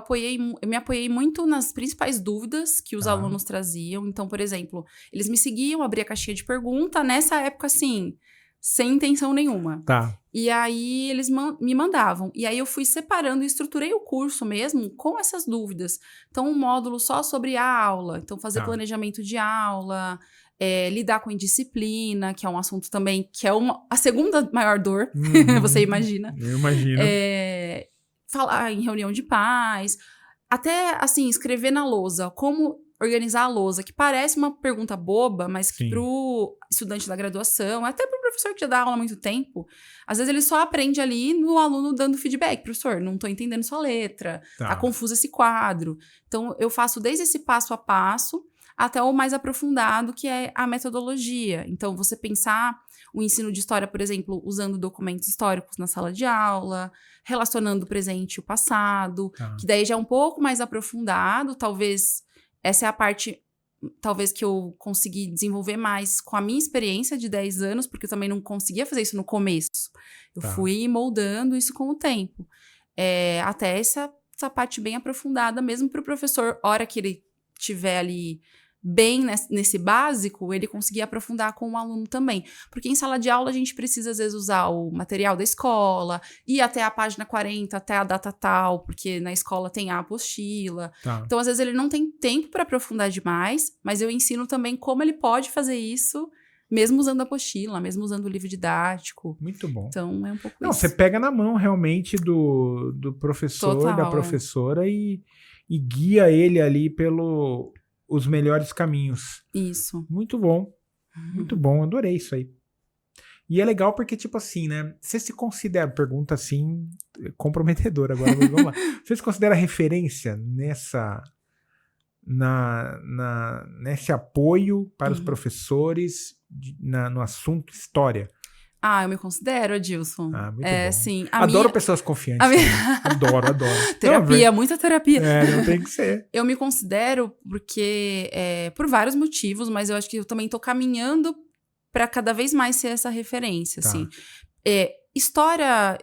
me apoiei muito nas principais dúvidas que os alunos traziam. Então, por exemplo, eles me seguiam, abria a caixinha de pergunta, nessa época, assim... sem intenção nenhuma. Tá. E aí, eles me mandavam. E aí, eu fui separando e estruturei o curso mesmo com essas dúvidas. Então, um módulo só sobre a aula. Então, fazer planejamento de aula, lidar com indisciplina, que é um assunto também que é a segunda maior dor, você imagina. Eu imagino. Falar em reunião de pais. Até, assim, escrever na lousa. Como organizar a lousa, que parece uma pergunta boba, mas que pro estudante da graduação, até pro professor que já dá aula há muito tempo, às vezes ele só aprende ali no aluno dando feedback. Professor, não tô entendendo sua letra, tá confuso esse quadro. Então, eu faço desde esse passo a passo até o mais aprofundado, que é a metodologia. Então, você pensar o ensino de história, por exemplo, usando documentos históricos na sala de aula, relacionando o presente e o passado, que daí já é um pouco mais aprofundado, talvez... Essa é a parte, talvez, que eu consegui desenvolver mais com a minha experiência de 10 anos, porque eu também não conseguia fazer isso no começo. Eu fui moldando isso com o tempo. Até essa parte bem aprofundada, mesmo para o professor, hora que ele estiver ali bem nesse básico, ele conseguir aprofundar com o aluno também. Porque em sala de aula a gente precisa, às vezes, usar o material da escola, ir até a página 40, até a data tal, porque na escola tem a apostila. Então, às vezes, ele não tem tempo para aprofundar demais, mas eu ensino também como ele pode fazer isso, mesmo usando a apostila, mesmo usando o livro didático. Muito bom. Então, é um pouco isso. Você pega na mão, realmente, do professor, da professora, e guia ele ali os melhores caminhos. Isso. Muito bom. Muito bom. Adorei isso aí. E é legal porque, tipo assim, né? Você se considera... Pergunta, assim, comprometedora agora, mas vamos lá. Você se considera referência nesse apoio para os professores no assunto história? Eu me considero, Adilson. Muito bom. Sim, adoro pessoas confiantes. Adoro. Terapia, muita terapia. Não tem que ser. Eu me considero porque, por vários motivos, mas eu acho que eu também tô caminhando para cada vez mais ser essa referência, assim. História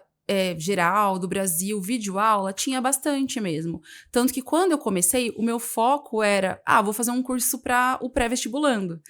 geral do Brasil, videoaula, tinha bastante mesmo. Tanto que quando eu comecei, o meu foco era, vou fazer um curso para o pré-vestibulando.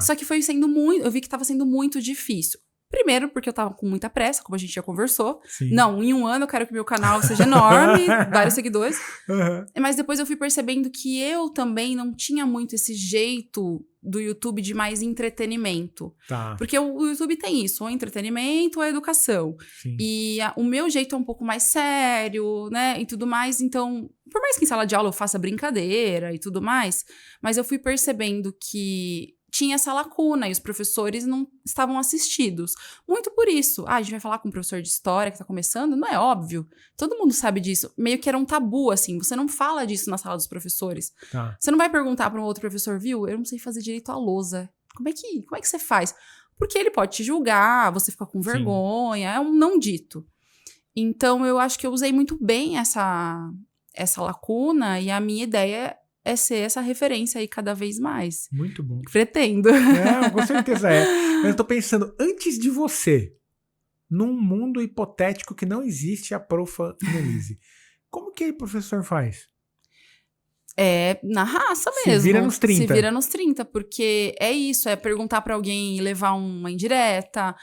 Só que foi sendo eu vi que estava sendo muito difícil. Primeiro, porque eu tava com muita pressa, como a gente já conversou. Sim. Não, em um ano eu quero que meu canal seja enorme, vários seguidores. Uhum. Mas depois eu fui percebendo que eu também não tinha muito esse jeito do YouTube de mais entretenimento. Tá. Porque o YouTube tem isso, ou entretenimento ou educação. Sim. E o meu jeito é um pouco mais sério, né, e tudo mais. Então, por mais que em sala de aula eu faça brincadeira e tudo mais, mas eu fui percebendo que tinha essa lacuna e os professores não estavam assistidos. Muito por isso. A gente vai falar com um professor de história que tá começando? Não é óbvio. Todo mundo sabe disso. Meio que era um tabu, assim. Você não fala disso na sala dos professores. Tá. Você não vai perguntar para um outro professor, viu? Eu não sei fazer direito à lousa. Como é que você faz? Porque ele pode te julgar, você fica com vergonha. É um não dito. Então, eu acho que eu usei muito bem essa lacuna e a minha ideia é ser essa referência aí cada vez mais. Muito bom. Pretendo. Com certeza é. Mas eu tô pensando, antes de você, num mundo hipotético que não existe a profa Annelise, como que o professor faz? É na raça mesmo. Se vira nos 30. Se vira nos 30, porque é isso, é perguntar pra alguém e levar uma indireta,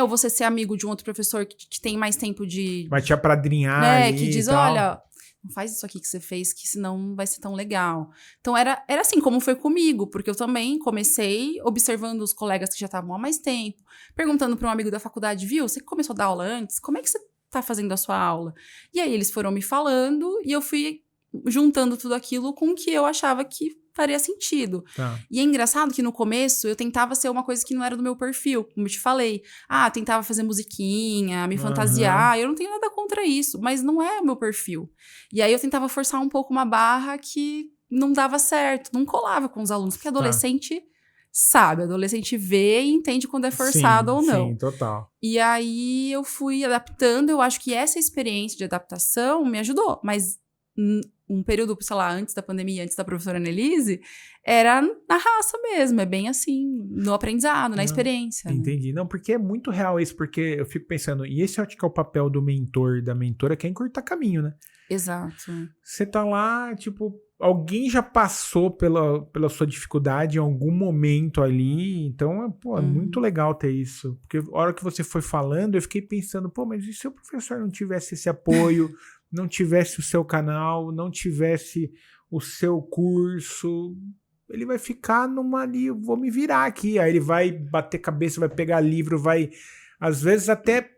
ou você ser amigo de um outro professor que tem mais tempo de... Vai te apadrinhar ali que diz, e tal. olha... Não faz isso aqui que você fez, que senão não vai ser tão legal. Então, era assim como foi comigo, porque eu também comecei observando os colegas que já estavam há mais tempo, perguntando para um amigo da faculdade, viu, você começou a dar aula antes? Como é que você tá fazendo a sua aula? E aí, eles foram me falando e eu fui juntando tudo aquilo com o que eu achava que faria sentido. Tá. E é engraçado que no começo eu tentava ser uma coisa que não era do meu perfil, como eu te falei. Tentava fazer musiquinha, me fantasiar. Eu não tenho nada contra isso, mas não é o meu perfil. E aí eu tentava forçar um pouco uma barra que não dava certo, não colava com os alunos, porque adolescente sabe, adolescente vê e entende quando é forçado ou não. Sim, total. E aí eu fui adaptando, eu acho que essa experiência de adaptação me ajudou, mas um período, sei lá, antes da pandemia, antes da professora Annelise, era na raça mesmo, é bem assim, no aprendizado, na experiência. Entendi. Não, porque é muito real isso, porque eu fico pensando, e esse acho que é o papel do mentor e da mentora, que é encurtar caminho, né? Exato. Você tá lá, tipo, alguém já passou pela sua dificuldade em algum momento ali, então, é muito legal ter isso. Porque a hora que você foi falando, eu fiquei pensando, mas e se o professor não tivesse esse apoio, não tivesse o seu canal, não tivesse o seu curso, ele vai ficar numa ali, eu vou me virar aqui. Aí ele vai bater cabeça, vai pegar livro, vai... Às vezes até...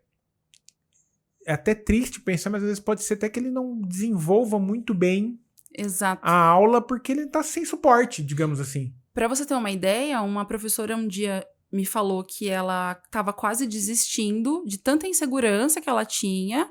É até triste pensar, mas às vezes pode ser até que ele não desenvolva muito bem a aula, porque ele tá sem suporte, digamos assim. Para você ter uma ideia, uma professora um dia me falou que ela estava quase desistindo de tanta insegurança que ela tinha.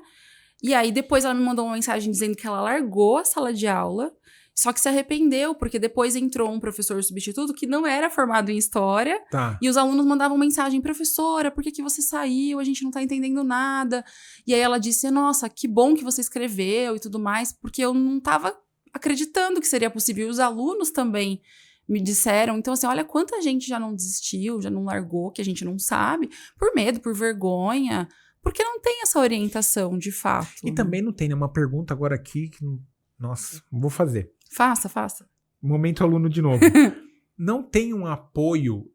E aí, depois ela me mandou uma mensagem dizendo que ela largou a sala de aula, só que se arrependeu, porque depois entrou um professor substituto que não era formado em história. Tá. E os alunos mandavam mensagem, professora, por que você saiu? A gente não tá entendendo nada. E aí ela disse, nossa, que bom que você escreveu e tudo mais, porque eu não tava acreditando que seria possível. E os alunos também me disseram. Então, assim, olha quanta gente já não desistiu, já não largou, que a gente não sabe, por medo, por vergonha... Porque não tem essa orientação, de fato. E também não tem, né? Uma pergunta agora aqui que... Nossa, vou fazer. Faça. Momento aluno de novo. Não tem um apoio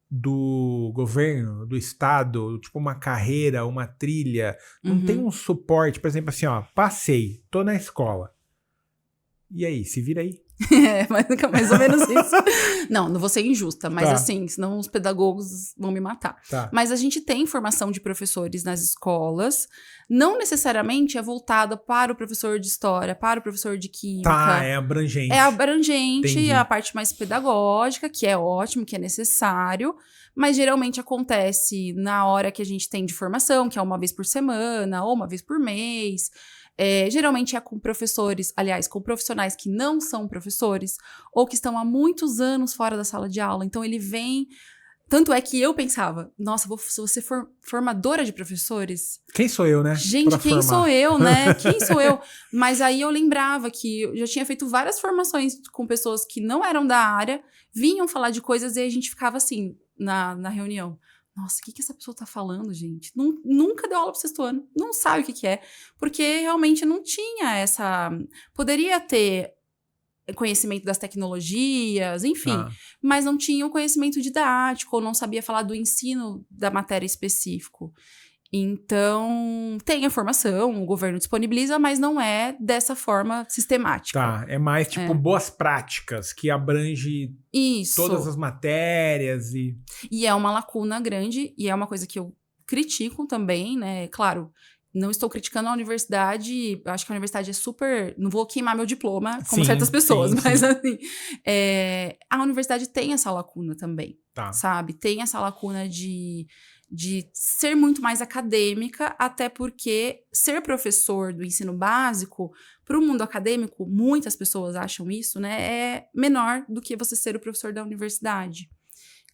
do governo, do estado, tipo uma carreira, uma trilha. Não tem um suporte, por exemplo, assim, passei, tô na escola. E aí, se vira aí. Mais ou menos isso. Não vou ser injusta, mas assim, senão os pedagogos vão me matar. Mas a gente tem formação de professores nas escolas, não necessariamente é voltada para o professor de história, para o professor de química. É abrangente. É abrangente, Entendi. É a parte mais pedagógica, que é ótimo, que é necessário, mas geralmente acontece na hora que a gente tem de formação, que é uma vez por semana ou uma vez por mês. Geralmente é com professores, aliás, com profissionais que não são professores ou que estão há muitos anos fora da sala de aula. Então, ele vem... Tanto é que eu pensava, nossa, vou ser formadora de professores? Quem sou eu, né? Gente, quem sou eu, né? Quem sou eu? Mas aí eu lembrava que eu já tinha feito várias formações com pessoas que não eram da área, vinham falar de coisas e a gente ficava assim, na reunião. Nossa, o que essa pessoa tá falando, gente? Nunca deu aula pro sexto ano, não sabe o que é. Porque realmente não tinha essa... Poderia ter conhecimento das tecnologias, enfim. Mas não tinha o conhecimento didático, ou não sabia falar do ensino da matéria específico. Então, tem a formação, o governo disponibiliza, mas não é dessa forma sistemática. Tá, é mais tipo boas práticas, que abrange todas as matérias E é uma lacuna grande, e é uma coisa que eu critico também, né? Claro, não estou criticando a universidade, acho que a universidade é super... Não vou queimar meu diploma, como certas pessoas, mas assim... a universidade tem essa lacuna também, sabe? Tem essa lacuna de ser muito mais acadêmica, até porque ser professor do ensino básico, para o mundo acadêmico, muitas pessoas acham isso, né? É menor do que você ser o professor da universidade.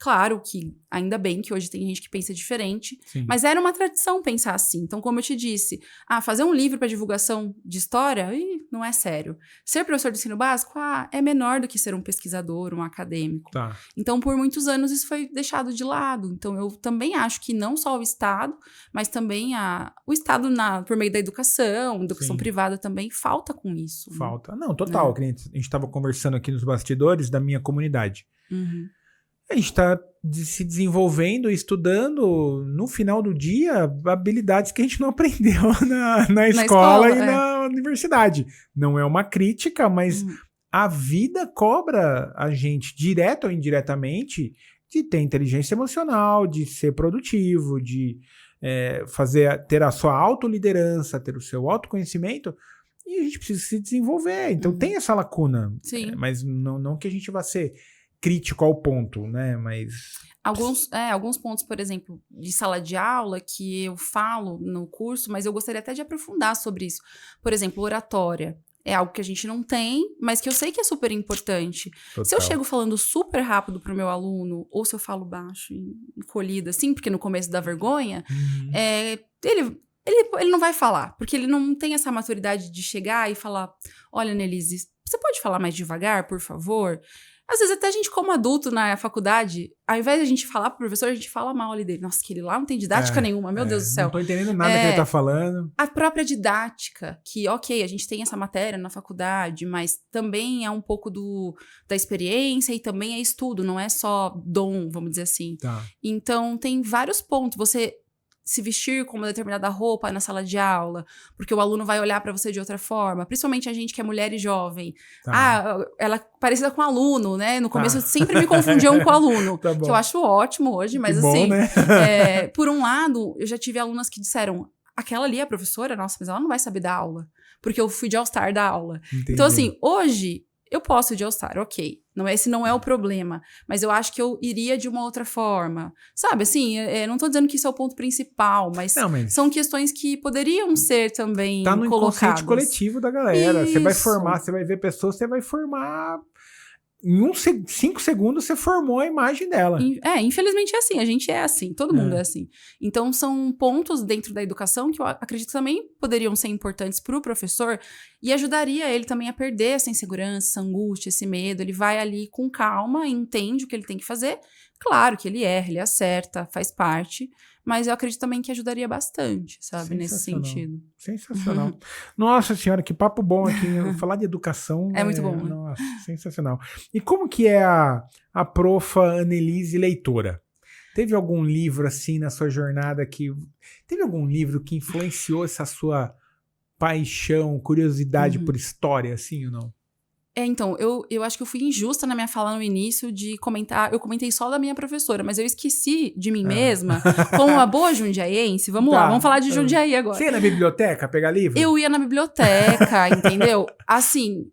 Claro que, ainda bem que hoje tem gente que pensa diferente, mas era uma tradição pensar assim. Então, como eu te disse, fazer um livro para divulgação de história, não é sério. Ser professor do ensino básico, é menor do que ser um pesquisador, um acadêmico. Então, por muitos anos, isso foi deixado de lado. Então, eu também acho que não só o Estado, mas também o Estado, por meio da educação privada também, falta com isso. Falta. Né? Não, total. A gente estava conversando aqui nos bastidores da minha comunidade. A gente está se desenvolvendo, estudando, no final do dia, habilidades que a gente não aprendeu na escola e na universidade. Não é uma crítica, mas a vida cobra a gente, direto ou indiretamente, de ter inteligência emocional, de ser produtivo, de ter a sua autoliderança, ter o seu autoconhecimento, e a gente precisa se desenvolver. Então tem essa lacuna. Mas não que a gente vá ser crítico ao ponto, né? Mas... Alguns pontos, por exemplo, de sala de aula que eu falo no curso, mas eu gostaria até de aprofundar sobre isso. Por exemplo, oratória. É algo que a gente não tem, mas que eu sei que é super importante. Total. Se eu chego falando super rápido pro meu aluno, ou se eu falo baixo e encolhida, assim, porque no começo dá vergonha, ele não vai falar, porque ele não tem essa maturidade de chegar e falar, olha, Nelise, você pode falar mais devagar, por favor? Às vezes até a gente como adulto na faculdade, ao invés de a gente falar pro professor, a gente fala mal ali dele. Nossa, aquele lá não tem didática nenhuma, meu Deus do céu. Não tô entendendo nada que ele tá falando. A própria didática, que ok, a gente tem essa matéria na faculdade, mas também é um pouco da experiência e também é estudo, não é só dom, vamos dizer assim. Então tem vários pontos. Você se vestir com uma determinada roupa na sala de aula, porque o aluno vai olhar para você de outra forma, principalmente a gente que é mulher e jovem. Ela é parecida com aluno, né? No começo sempre me confundiam com aluno, que eu acho ótimo hoje, mas que assim, bom, né? Por um lado, eu já tive alunas que disseram, aquela ali é a professora, nossa, mas ela não vai saber dar aula, porque eu fui de All-Star da aula. Entendi. Então assim, hoje eu posso ir de All-Star, ok. Esse não é o problema. Mas eu acho que eu iria de uma outra forma. Sabe, assim, não tô dizendo que isso é o ponto principal, mas são questões que poderiam ser também colocadas. Tá no inconsciente coletivo da galera. Você vai formar, você vai ver pessoas, você vai formar... Em 5 segundos você formou a imagem dela. Infelizmente é assim, a gente é assim, todo mundo é assim. Então são pontos dentro da educação que eu acredito que também poderiam ser importantes para o professor e ajudaria ele também a perder essa insegurança, essa angústia, esse medo. Ele vai ali com calma, entende o que ele tem que fazer. Claro que ele erra, ele acerta, faz parte, mas eu acredito também que ajudaria bastante, sabe, nesse sentido. Sensacional. Nossa senhora, que papo bom aqui. Falar de educação é muito bom, né? Nossa, sensacional. E como que é a profa Annelise leitora? Teve algum livro assim na sua jornada Teve algum livro que influenciou essa sua paixão, curiosidade por história, assim ou não? Então, eu acho que eu fui injusta na minha fala no início de comentar. Eu comentei só da minha professora, mas eu esqueci de mim mesma. Como uma boa jundiaiense, vamos lá, vamos falar de Jundiaí agora. Você ia na biblioteca pegar livro? Eu ia na biblioteca, entendeu? Assim,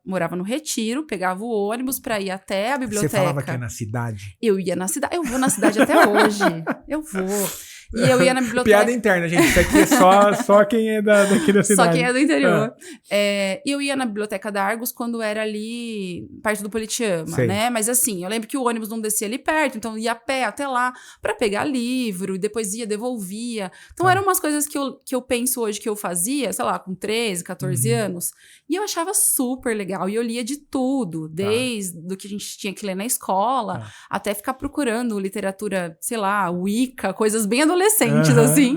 morava no Retiro, pegava o ônibus pra ir até a biblioteca. Você falava que ia na cidade? Eu ia na cidade, eu vou na cidade até hoje. Eu vou. E eu ia na biblioteca... Piada interna, gente. Isso aqui é só quem é daqui da cidade. Só quem é do interior. Eu ia na biblioteca da Argos quando era ali perto do Politeama, né? Mas assim, eu lembro que o ônibus não descia ali perto, então eu ia a pé até lá pra pegar livro, e depois devolvia. Então eram umas coisas que eu penso hoje que eu fazia, sei lá, com 13, 14 anos, e eu achava super legal. E eu lia de tudo, desde do que a gente tinha que ler na escola, até ficar procurando literatura, sei lá, Wicca, coisas bem adolescentes, assim.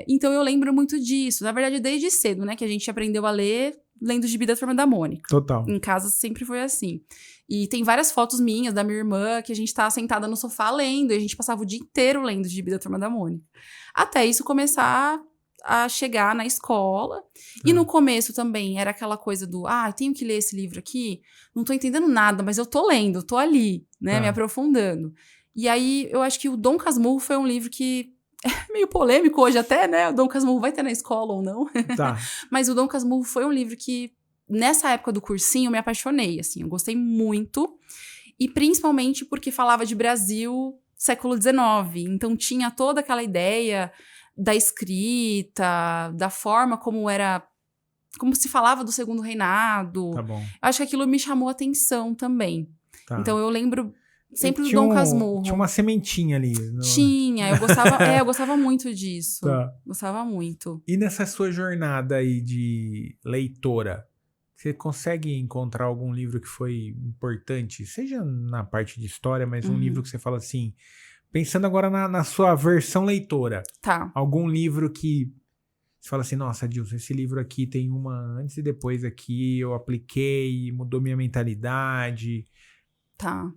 Então eu lembro muito disso. Na verdade, desde cedo, né? Que a gente aprendeu a ler lendo o gibi da Turma da Mônica. Total. Em casa sempre foi assim. E tem várias fotos minhas, da minha irmã, que a gente tá sentada no sofá lendo. E a gente passava o dia inteiro lendo o gibi da Turma da Mônica. Até isso começar a chegar na escola. E no começo também era aquela coisa do... tenho que ler esse livro aqui. Não tô entendendo nada, mas eu tô lendo, tô ali, né? Me aprofundando. E aí, eu acho que o Dom Casmurro foi um livro que... É meio polêmico hoje até, né? O Dom Casmurro vai ter na escola ou não. Tá. Mas o Dom Casmurro foi um livro que... Nessa época do cursinho, eu me apaixonei, assim. Eu gostei muito. E principalmente porque falava de Brasil século XIX. Então, tinha toda aquela ideia da escrita, da forma como se falava do Segundo Reinado. Tá bom. Acho que aquilo me chamou a atenção também. Tá. Então, eu lembro sempre do Dom Casmurro. Tinha uma sementinha ali. Tinha, eu gostava muito disso. Tá. Gostava muito. E nessa sua jornada aí de leitora, você consegue encontrar algum livro que foi importante? Seja na parte de história, mas um livro que você fala assim... Pensando agora na sua versão leitora. Tá. Algum livro que você fala assim, nossa, Dilson, esse livro aqui tem uma antes e depois aqui, eu apliquei, mudou minha mentalidade. Tá.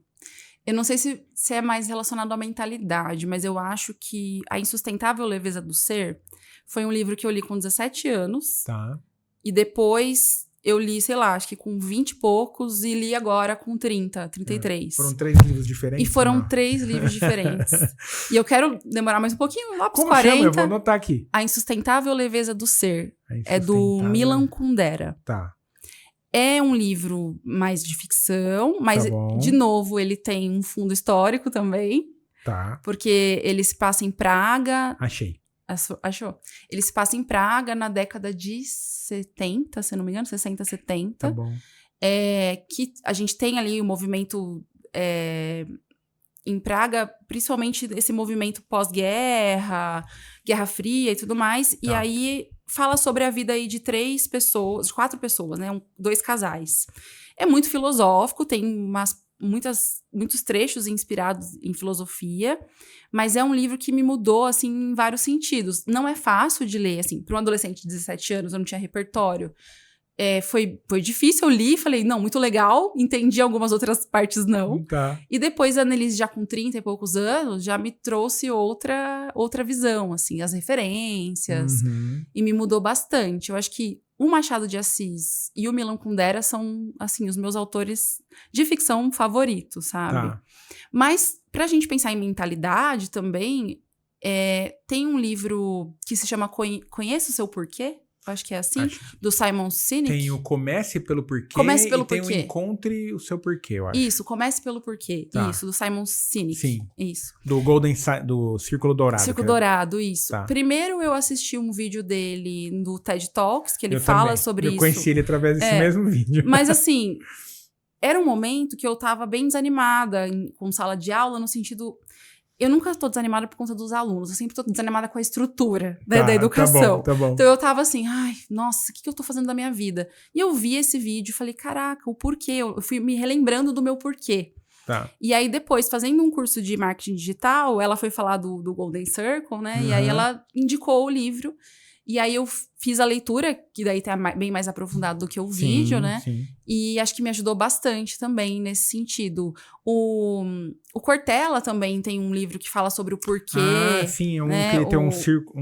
Eu não sei se é mais relacionado à mentalidade, mas eu acho que A Insustentável Leveza do Ser foi um livro que eu li com 17 anos. Tá. E depois... Eu li, sei lá, acho que com 20 e poucos e li agora com 33. Foram 3 livros diferentes? E foram 3 livros diferentes. E eu quero demorar mais um pouquinho, lá pros 40. Chama? Eu vou anotar aqui. A Insustentável Leveza do Ser. É do Milan Kundera. Tá. É um livro mais de ficção, mas, de novo, ele tem um fundo histórico também. Tá. Porque ele se passa em Praga. Achei. Achou? Ele se passa em Praga na década de 70, se não me engano, 60, 70. Tá bom. Que a gente tem ali o movimento em Praga, principalmente esse movimento pós-guerra, Guerra Fria e tudo mais. Tá. E aí fala sobre a vida aí de 4 pessoas, né? 2 casais. É muito filosófico, tem muitos trechos inspirados em filosofia, mas é um livro que me mudou, assim, em vários sentidos. Não é fácil de ler, assim, para um adolescente de 17 anos, eu não tinha repertório. Foi difícil, eu li e falei, não, muito legal, entendi algumas outras partes não. Tá. E depois a Annelise, já com 30 e poucos anos, já me trouxe outra visão, assim, as referências, e me mudou bastante. Eu acho que o Machado de Assis e o Milan Kundera são, assim, os meus autores de ficção favoritos, sabe? Tá. Mas, pra gente pensar em mentalidade também, tem um livro que se chama Conheça o Seu Porquê? Acho que é assim, do Simon Sinek. Tem o Comece pelo Porquê tem o Encontre o Seu Porquê, eu acho. Isso, Comece pelo Porquê. Tá. Isso, do Simon Sinek. Sim. Isso. Do Círculo Dourado. Círculo Dourado, isso. Tá. Primeiro eu assisti um vídeo dele no TED Talks, que ele fala sobre isso. Eu conheci ele através desse mesmo vídeo. Mas assim, era um momento que eu tava bem desanimada com sala de aula, no sentido... Eu nunca tô desanimada por conta dos alunos. Eu sempre tô desanimada com a estrutura da educação. Tá bom. Então eu tava assim, ai, nossa, o que eu tô fazendo da minha vida? E eu vi esse vídeo e falei, caraca, o porquê. Eu fui me relembrando do meu porquê. Tá. E aí depois, fazendo um curso de marketing digital, ela foi falar do Golden Circle, né? E aí ela indicou o livro. E aí eu fiz a leitura, que daí tá bem mais aprofundado do que o vídeo, né? Sim. E acho que me ajudou bastante também nesse sentido. O Cortella também tem um livro que fala sobre o porquê. Sim, né? Que ele tem um círculo,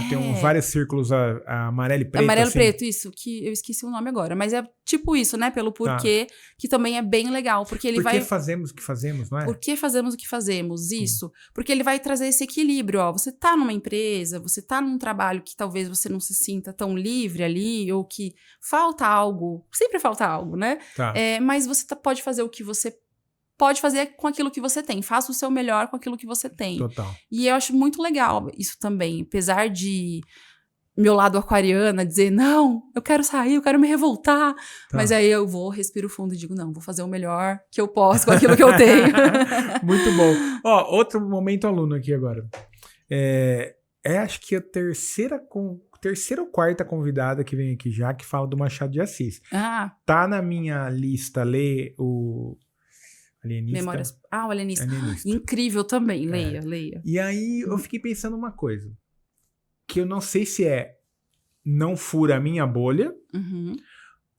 tem vários círculos amarelo e preto. Amarelo e assim. preto, isso, que eu esqueci o nome agora. Mas é tipo isso, né? Pelo porquê, que também é bem legal. Porque ele vai... fazemos o que fazemos, não é? Por que fazemos o que fazemos, isso. Porque ele vai trazer esse equilíbrio, ó. Você tá numa empresa, você tá num trabalho que talvez você não se sinta tão livre ali, ou que falta algo. Sempre falta algo, né? Tá. Mas você pode fazer o que você pode fazer com aquilo que você tem. Faça o seu melhor com aquilo que você tem. Total. E eu acho muito legal isso também. Apesar de meu lado aquariana dizer, não, eu quero sair, eu quero me revoltar. Tá. Mas aí eu respiro fundo e digo, não, vou fazer o melhor que eu posso com aquilo que eu tenho. Muito bom. Ó, outro momento aluno aqui agora. Acho que a terceira ou quarta convidada que vem aqui já, que fala do Machado de Assis. Tá na minha lista ler o Alienista. Memórias. O Alienista. Incrível também, leia. E aí eu fiquei pensando uma coisa, que eu não sei se não fura a minha bolha,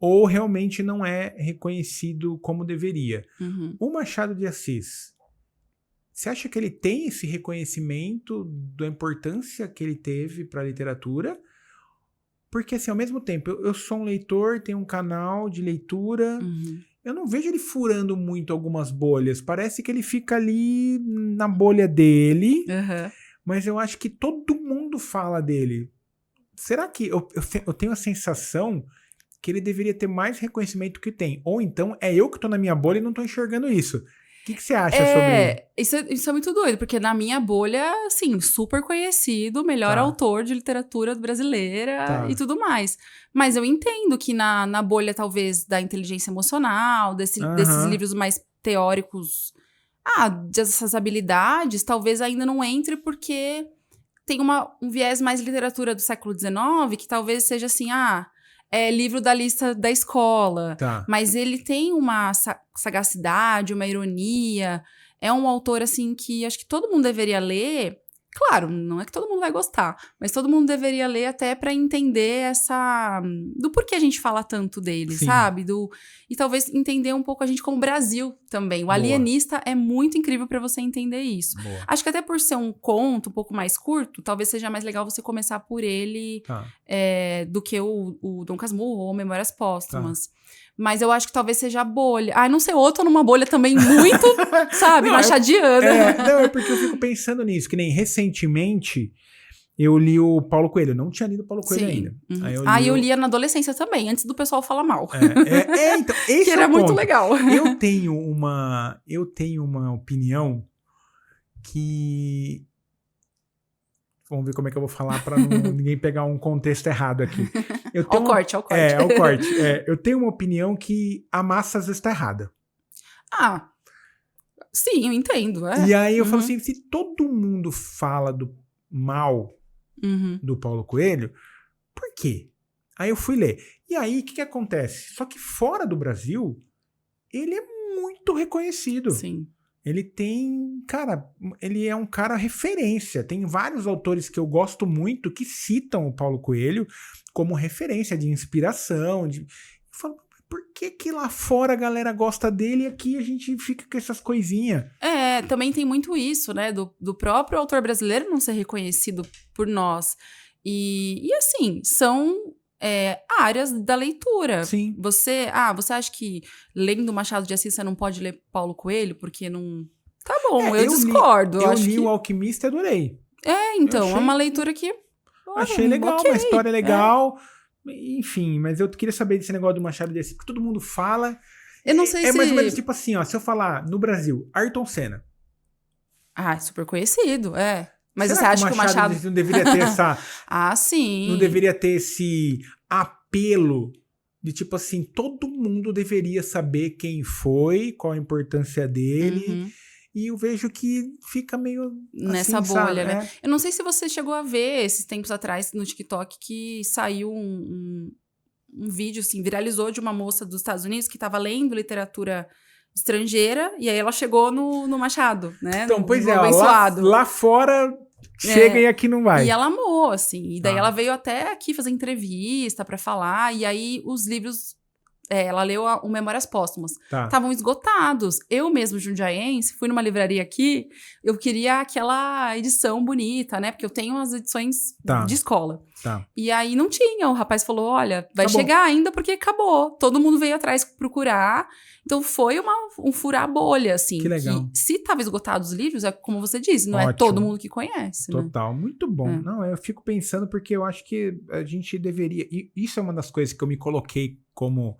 ou realmente não é reconhecido como deveria. Uhum. O Machado de Assis, você acha que ele tem esse reconhecimento da importância que ele teve para a literatura? Porque, assim, ao mesmo tempo, eu sou um leitor, tenho um canal de leitura, eu não vejo ele furando muito algumas bolhas. Parece que ele fica ali na bolha dele, mas eu acho que todo mundo fala dele. Será que eu tenho a sensação que ele deveria ter mais reconhecimento que tem? Ou então é eu que tô na minha bolha e não tô enxergando isso. O que você acha sobre isso é muito doido, porque na minha bolha, assim, super conhecido, melhor autor de literatura brasileira e tudo mais. Mas eu entendo que na bolha, talvez, da inteligência emocional, desses livros mais teóricos, dessas habilidades, talvez ainda não entre, porque tem um viés mais literatura do século XIX, que talvez seja assim, é livro da lista da escola. Mas ele tem uma sagacidade, uma ironia. É um autor, assim, que acho que todo mundo deveria ler. Claro, não é que todo mundo vai gostar, mas todo mundo deveria ler até pra entender do porquê a gente fala tanto dele, sabe? E talvez entender um pouco a gente como Brasil também. O Alienista é muito incrível pra você entender isso. Acho que até por ser um conto um pouco mais curto, talvez seja mais legal você começar por ele do que o Dom Casmurro ou Memórias Póstumas. Mas eu acho que talvez seja a bolha. Não sei, ou eu tô numa bolha também muito, sabe, machadiana. É porque eu fico pensando nisso, que nem recentemente eu li o Paulo Coelho. Eu não tinha lido o Paulo Coelho ainda. Aí eu lia na adolescência também, antes do pessoal falar mal. Então, esse que era muito legal. Eu tenho uma opinião que... Vamos ver como é que eu vou falar para ninguém pegar um contexto errado aqui. Ao corte. Ao corte. Eu tenho uma opinião que a massa às vezes está errada. Sim, eu entendo. E aí eu falo assim, se todo mundo fala do mal do Paulo Coelho, por quê? Aí eu fui ler. E aí, o que acontece? Só que fora do Brasil, ele é muito reconhecido. Sim. Ele é um cara referência. Tem vários autores que eu gosto muito que citam o Paulo Coelho como referência de inspiração. Eu falo, por que lá fora a galera gosta dele e aqui a gente fica com essas coisinhas? Também tem muito isso, né? Do próprio autor brasileiro não ser reconhecido por nós. E assim, são... áreas da leitura. Sim. Você acha que lendo Machado de Assis você não pode ler Paulo Coelho porque não... Tá bom, eu discordo. Eu li O Alquimista e adorei. Então, é uma leitura que... Achei legal, uma história legal. Enfim, mas eu queria saber desse negócio do Machado de Assis, que todo mundo fala. Eu não sei se... É mais ou menos tipo assim, se eu falar no Brasil, Ayrton Senna. Super conhecido, Mas será você acha que o Machado não deveria ter essa... sim. Não deveria ter esse apelo de tipo assim, todo mundo deveria saber quem foi, qual a importância dele. E eu vejo que fica meio nessa assim, bolha, sabe? né? Eu não sei se você chegou a ver esses tempos atrás no TikTok que saiu um vídeo, assim, viralizou de uma moça dos Estados Unidos que estava lendo literatura estrangeira e aí ela chegou no Machado, né? Então, pois abençoado. Lá fora chega e aqui não vai. E ela amou, assim. E daí ela veio até aqui fazer entrevista pra falar. E aí os livros... ela leu o Memórias Póstumas. Estavam esgotados. Eu mesmo, jundiaense, fui numa livraria aqui, eu queria aquela edição bonita, né? Porque eu tenho as edições de escola. E aí não tinha. O rapaz falou, olha, vai chegar ainda porque acabou. Todo mundo veio atrás procurar. Então foi um furar bolha, assim. Que legal. Que, se estava esgotado os livros, é como você disse, não é todo mundo que conhece. Total, né? Muito bom. Não, eu fico pensando porque eu acho que a gente deveria... E isso é uma das coisas que eu me coloquei como...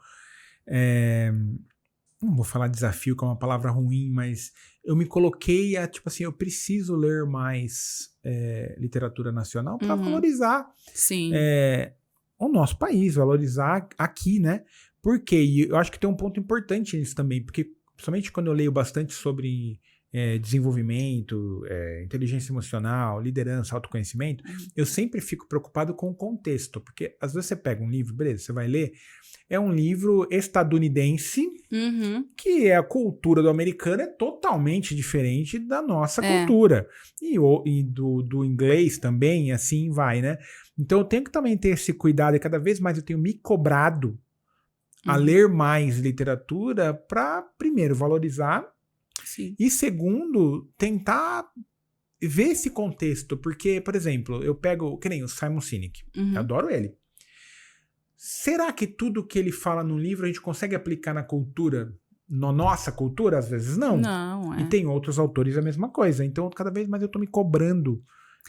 não vou falar desafio, que é uma palavra ruim, mas eu me coloquei tipo assim, eu preciso ler mais literatura nacional para valorizar o nosso país, valorizar aqui, né? Por quê? E eu acho que tem um ponto importante nisso também, porque principalmente quando eu leio bastante sobre desenvolvimento, inteligência emocional, liderança, autoconhecimento, eu sempre fico preocupado com o contexto, porque às vezes você pega um livro, beleza, você vai ler, é um livro estadunidense, que a cultura do americano é totalmente diferente da nossa cultura. E do inglês também, assim vai, né? Então eu tenho que também ter esse cuidado, e cada vez mais eu tenho me cobrado a ler mais literatura para, primeiro, valorizar. Sim. E segundo, tentar ver esse contexto. Porque, por exemplo, eu pego, que nem o Simon Sinek. Eu adoro ele. Será que tudo que ele fala no livro a gente consegue aplicar na cultura? Na nossa cultura? Às vezes não. Não, E tem outros autores a mesma coisa. Então, cada vez mais eu tô me cobrando,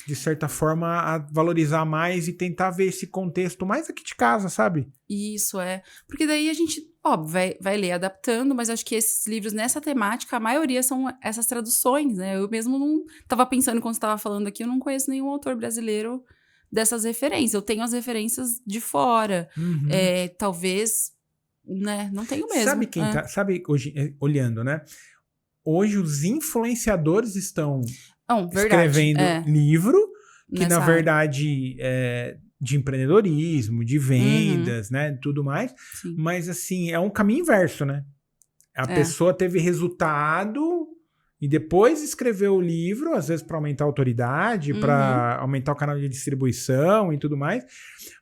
de certa forma, a valorizar mais e tentar ver esse contexto mais aqui de casa, sabe? Isso, Porque daí a gente, óbvio, vai ler adaptando, mas acho que esses livros nessa temática, a maioria são essas traduções, né? Eu mesmo não tava pensando, quando você tava falando aqui, eu não conheço nenhum autor brasileiro dessas referências. Eu tenho as referências de fora. Talvez, né? Não tenho mesmo. Sabe quem tá... Sabe, hoje, olhando, né? Hoje os influenciadores estão escrevendo livro que, na verdade, é de empreendedorismo, de vendas, né? Tudo mais. Sim. Mas, assim, é um caminho inverso, né? A pessoa teve resultado e depois escreveu o livro, às vezes para aumentar a autoridade, para aumentar o canal de distribuição e tudo mais.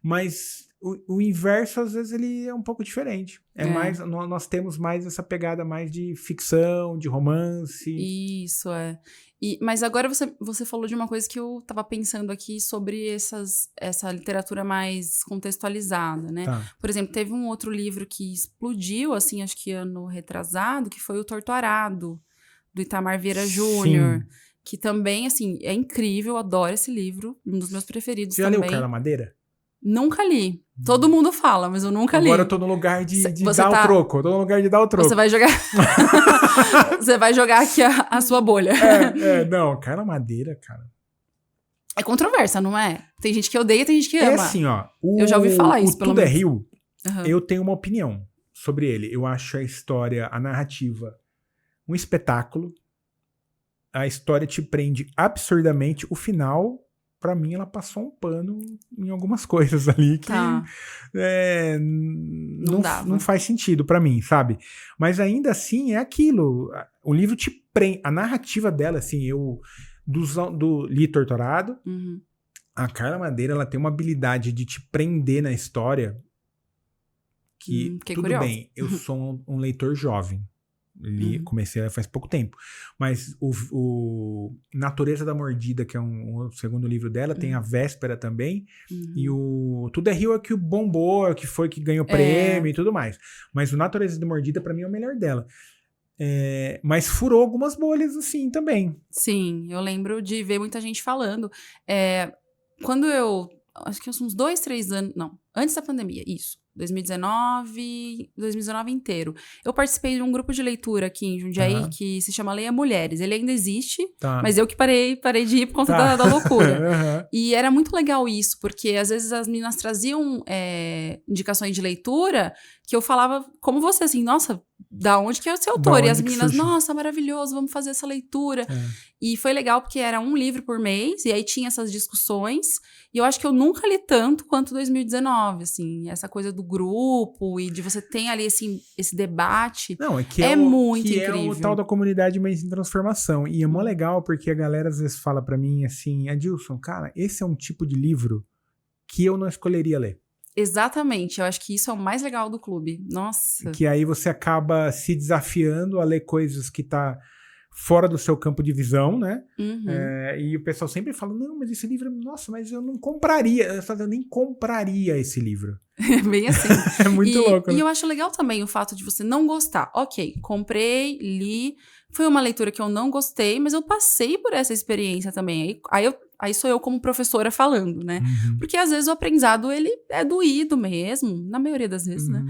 Mas o inverso, às vezes, ele é um pouco diferente. Mais, nós temos mais essa pegada mais de ficção, de romance. Isso, mas agora você falou de uma coisa que eu tava pensando aqui sobre essa literatura mais contextualizada, né? Tá. Por exemplo, teve um outro livro que explodiu, assim, acho que ano retrasado, que foi O Torturado, do Itamar Vieira Júnior. Que também, assim, é incrível, eu adoro esse livro, um dos meus preferidos Você também. Já leu Carla Madeira? Nunca li. Todo mundo fala, mas eu nunca li. Agora eu tô no lugar de dar o troco. Eu tô no lugar de dar o troco. Você vai jogar... Você vai jogar aqui a sua bolha. Não, Carla Madeira, cara. É controversa, não é? Tem gente que odeia, tem gente que ama. É assim, ó. Eu já ouvi falar isso, pelo menos. Tudo é Rio. Eu tenho uma opinião sobre ele. Eu acho a história, a narrativa, um espetáculo. A história te prende absurdamente. O final... Pra mim, ela passou um pano em algumas coisas ali que não faz sentido pra mim, sabe? Mas ainda assim, é aquilo. O livro te prende. A narrativa dela, assim, do Li Torturado, a Carla Madeira, ela tem uma habilidade de te prender na história que tudo curioso. Bem, eu sou um leitor jovem. Comecei faz pouco tempo. Mas o Natureza da Mordida, que é o segundo livro dela, tem a Véspera também. E o Tudo é Rio é que o bombou, que foi que ganhou prêmio e tudo mais. Mas o Natureza da Mordida, pra mim, é o melhor dela. Mas furou algumas bolhas, assim, também. Sim, eu lembro de ver muita gente falando. Quando eu... Acho que uns 2, 3 anos... Não, antes da pandemia, isso. 2019 inteiro. Eu participei de um grupo de leitura aqui em Jundiaí que se chama Leia Mulheres. Ele ainda existe, mas eu que parei de ir por conta da loucura. E era muito legal isso, porque às vezes as meninas traziam indicações de leitura que eu falava, como você, assim, nossa, da onde que é esse autor? E as meninas, nossa, maravilhoso, vamos fazer essa leitura. E foi legal porque era um livro por mês, e aí tinha essas discussões, e eu acho que eu nunca li tanto quanto 2019, assim, essa coisa do grupo, e de você ter ali esse debate. Não, muito incrível. É o tal da comunidade mais em transformação, e é mó legal porque a galera às vezes fala pra mim assim, Adilson, cara, esse é um tipo de livro que eu não escolheria ler. Exatamente, eu acho que isso é o mais legal do clube. Nossa. Que aí você acaba se desafiando a ler coisas que tá fora do seu campo de visão, né? E o pessoal sempre fala, não, mas esse livro, nossa, mas eu não compraria. Eu nem compraria esse livro. É bem assim. É muito louco. Né? E eu acho legal também o fato de você não gostar. Ok, comprei, li, foi uma leitura que eu não gostei, mas eu passei por essa experiência também. Aí sou eu como professora falando, né? Porque às vezes o aprendizado, ele é doído mesmo, na maioria das vezes, né?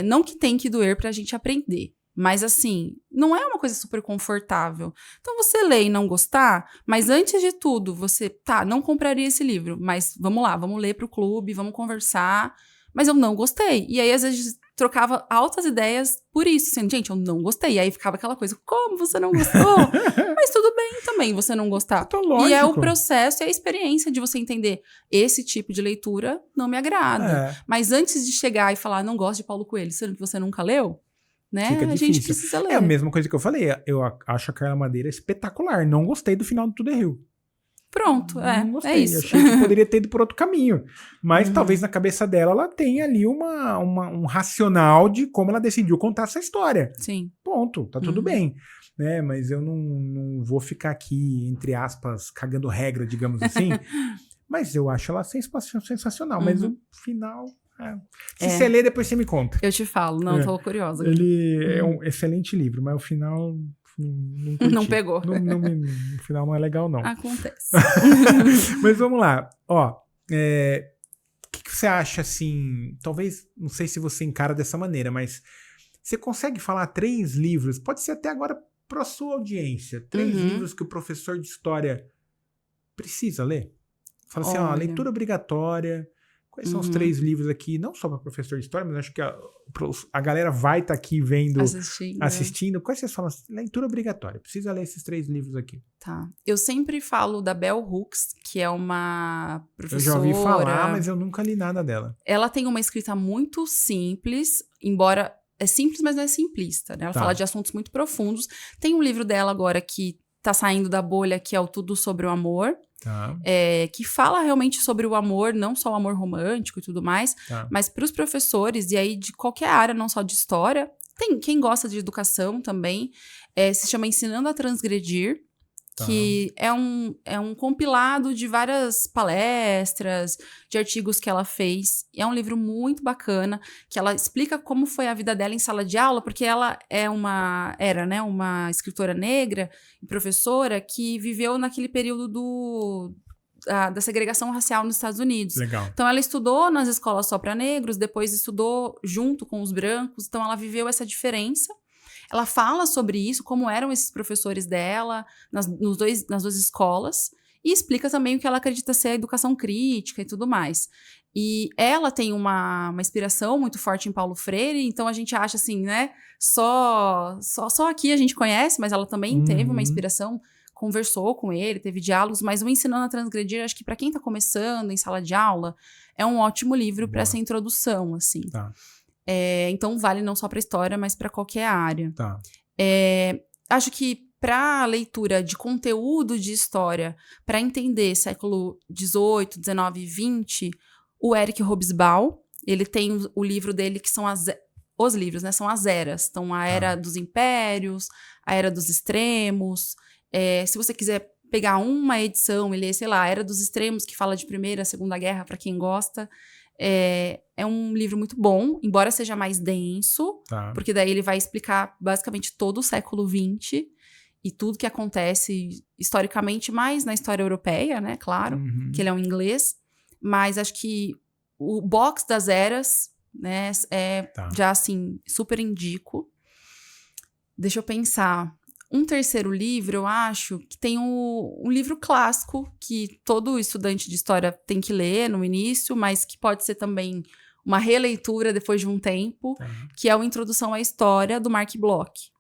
Não que tem que doer pra gente aprender. Mas assim, não é uma coisa super confortável. Então você lê e não gostar, mas antes de tudo, você, não compraria esse livro, mas vamos lá, vamos ler pro clube, vamos conversar. Mas eu não gostei. E aí, às vezes, trocava altas ideias por isso. Assim, gente, eu não gostei. E aí ficava aquela coisa, como você não gostou? Mas tudo bem também você não gostar. Lógico. E é o processo e a experiência de você entender, esse tipo de leitura não me agrada. Mas antes de chegar e falar, não gosto de Paulo Coelho, sendo que você nunca leu, né? Fica difícil. A gente precisa ler. É a mesma coisa que eu falei. Eu acho a Carla Madeira espetacular. Não gostei do final do Tudo é Rio. Pronto, Não gostei. é isso. Achei que poderia ter ido por outro caminho. Mas talvez na cabeça dela ela tenha ali um racional de como ela decidiu contar essa história. Sim. Ponto, tá tudo bem. Né? Mas eu não vou ficar aqui, entre aspas, cagando regra, digamos assim. Mas eu acho ela sensacional. Mas o final... Se você ler, depois você me conta. Eu te falo, tô curiosa. Ele é um excelente livro, mas o final... Não pegou. No final não é legal, não. Acontece. Mas vamos lá. Ó, o que você acha, assim... Talvez, não sei se você encara dessa maneira, mas você consegue falar 3 livros, pode ser até agora para a sua audiência, 3 livros que o professor de história precisa ler? Fala assim, ó, leitura obrigatória... Quais são os 3 livros aqui, não só para professor de história, mas acho que a galera vai estar aqui vendo, assistindo. Quais vocês falam? Leitura obrigatória. Precisa ler esses 3 livros aqui. Tá. Eu sempre falo da Bell Hooks, que é uma professora... Eu já ouvi falar, mas eu nunca li nada dela. Ela tem uma escrita muito simples, embora... É simples, mas não é simplista, né? Ela fala de assuntos muito profundos. Tem um livro dela agora que tá saindo da bolha, que é o Tudo Sobre o Amor. Que fala realmente sobre o amor, não só o amor romântico e tudo mais, mas para os professores, e aí de qualquer área, não só de história, tem quem gosta de educação também, se chama Ensinando a Transgredir, que é um compilado de várias palestras, de artigos que ela fez. E é um livro muito bacana, que ela explica como foi a vida dela em sala de aula, porque ela era uma escritora negra e professora que viveu naquele período da segregação racial nos Estados Unidos. Legal. Então, ela estudou nas escolas só para negros, depois estudou junto com os brancos, então ela viveu essa diferença. Ela fala sobre isso, como eram esses professores dela nas duas escolas, e explica também o que ela acredita ser a educação crítica e tudo mais. E ela tem uma inspiração muito forte em Paulo Freire, então a gente acha assim, né? Só aqui a gente conhece, mas ela também teve uma inspiração, conversou com ele, teve diálogos, mas o Ensinando a Transgredir, acho que para quem está começando em sala de aula, é um ótimo livro para essa introdução, assim. Tá. Então, vale não só para história, mas para qualquer área. Tá. Acho que para a leitura de conteúdo de história, para entender século XVIII, XIX e XX, o Eric Hobsbawm, ele tem o livro dele que são os livros, né? São as eras. Então, a era dos impérios, a era dos extremos. Se você quiser pegar uma edição e ler, sei lá, a Era dos Extremos, que fala de Primeira, Segunda Guerra, para quem gosta... É um livro muito bom, embora seja mais denso, porque daí ele vai explicar basicamente todo o século XX e tudo que acontece historicamente, mais na história europeia, né, claro, que ele é um inglês, mas acho que o box das eras, né, já assim, super indico. Deixa eu pensar. Um terceiro livro, eu acho, que tem um livro clássico que todo estudante de história tem que ler no início, mas que pode ser também uma releitura depois de um tempo, que é o Introdução à História, do Mark Bloch,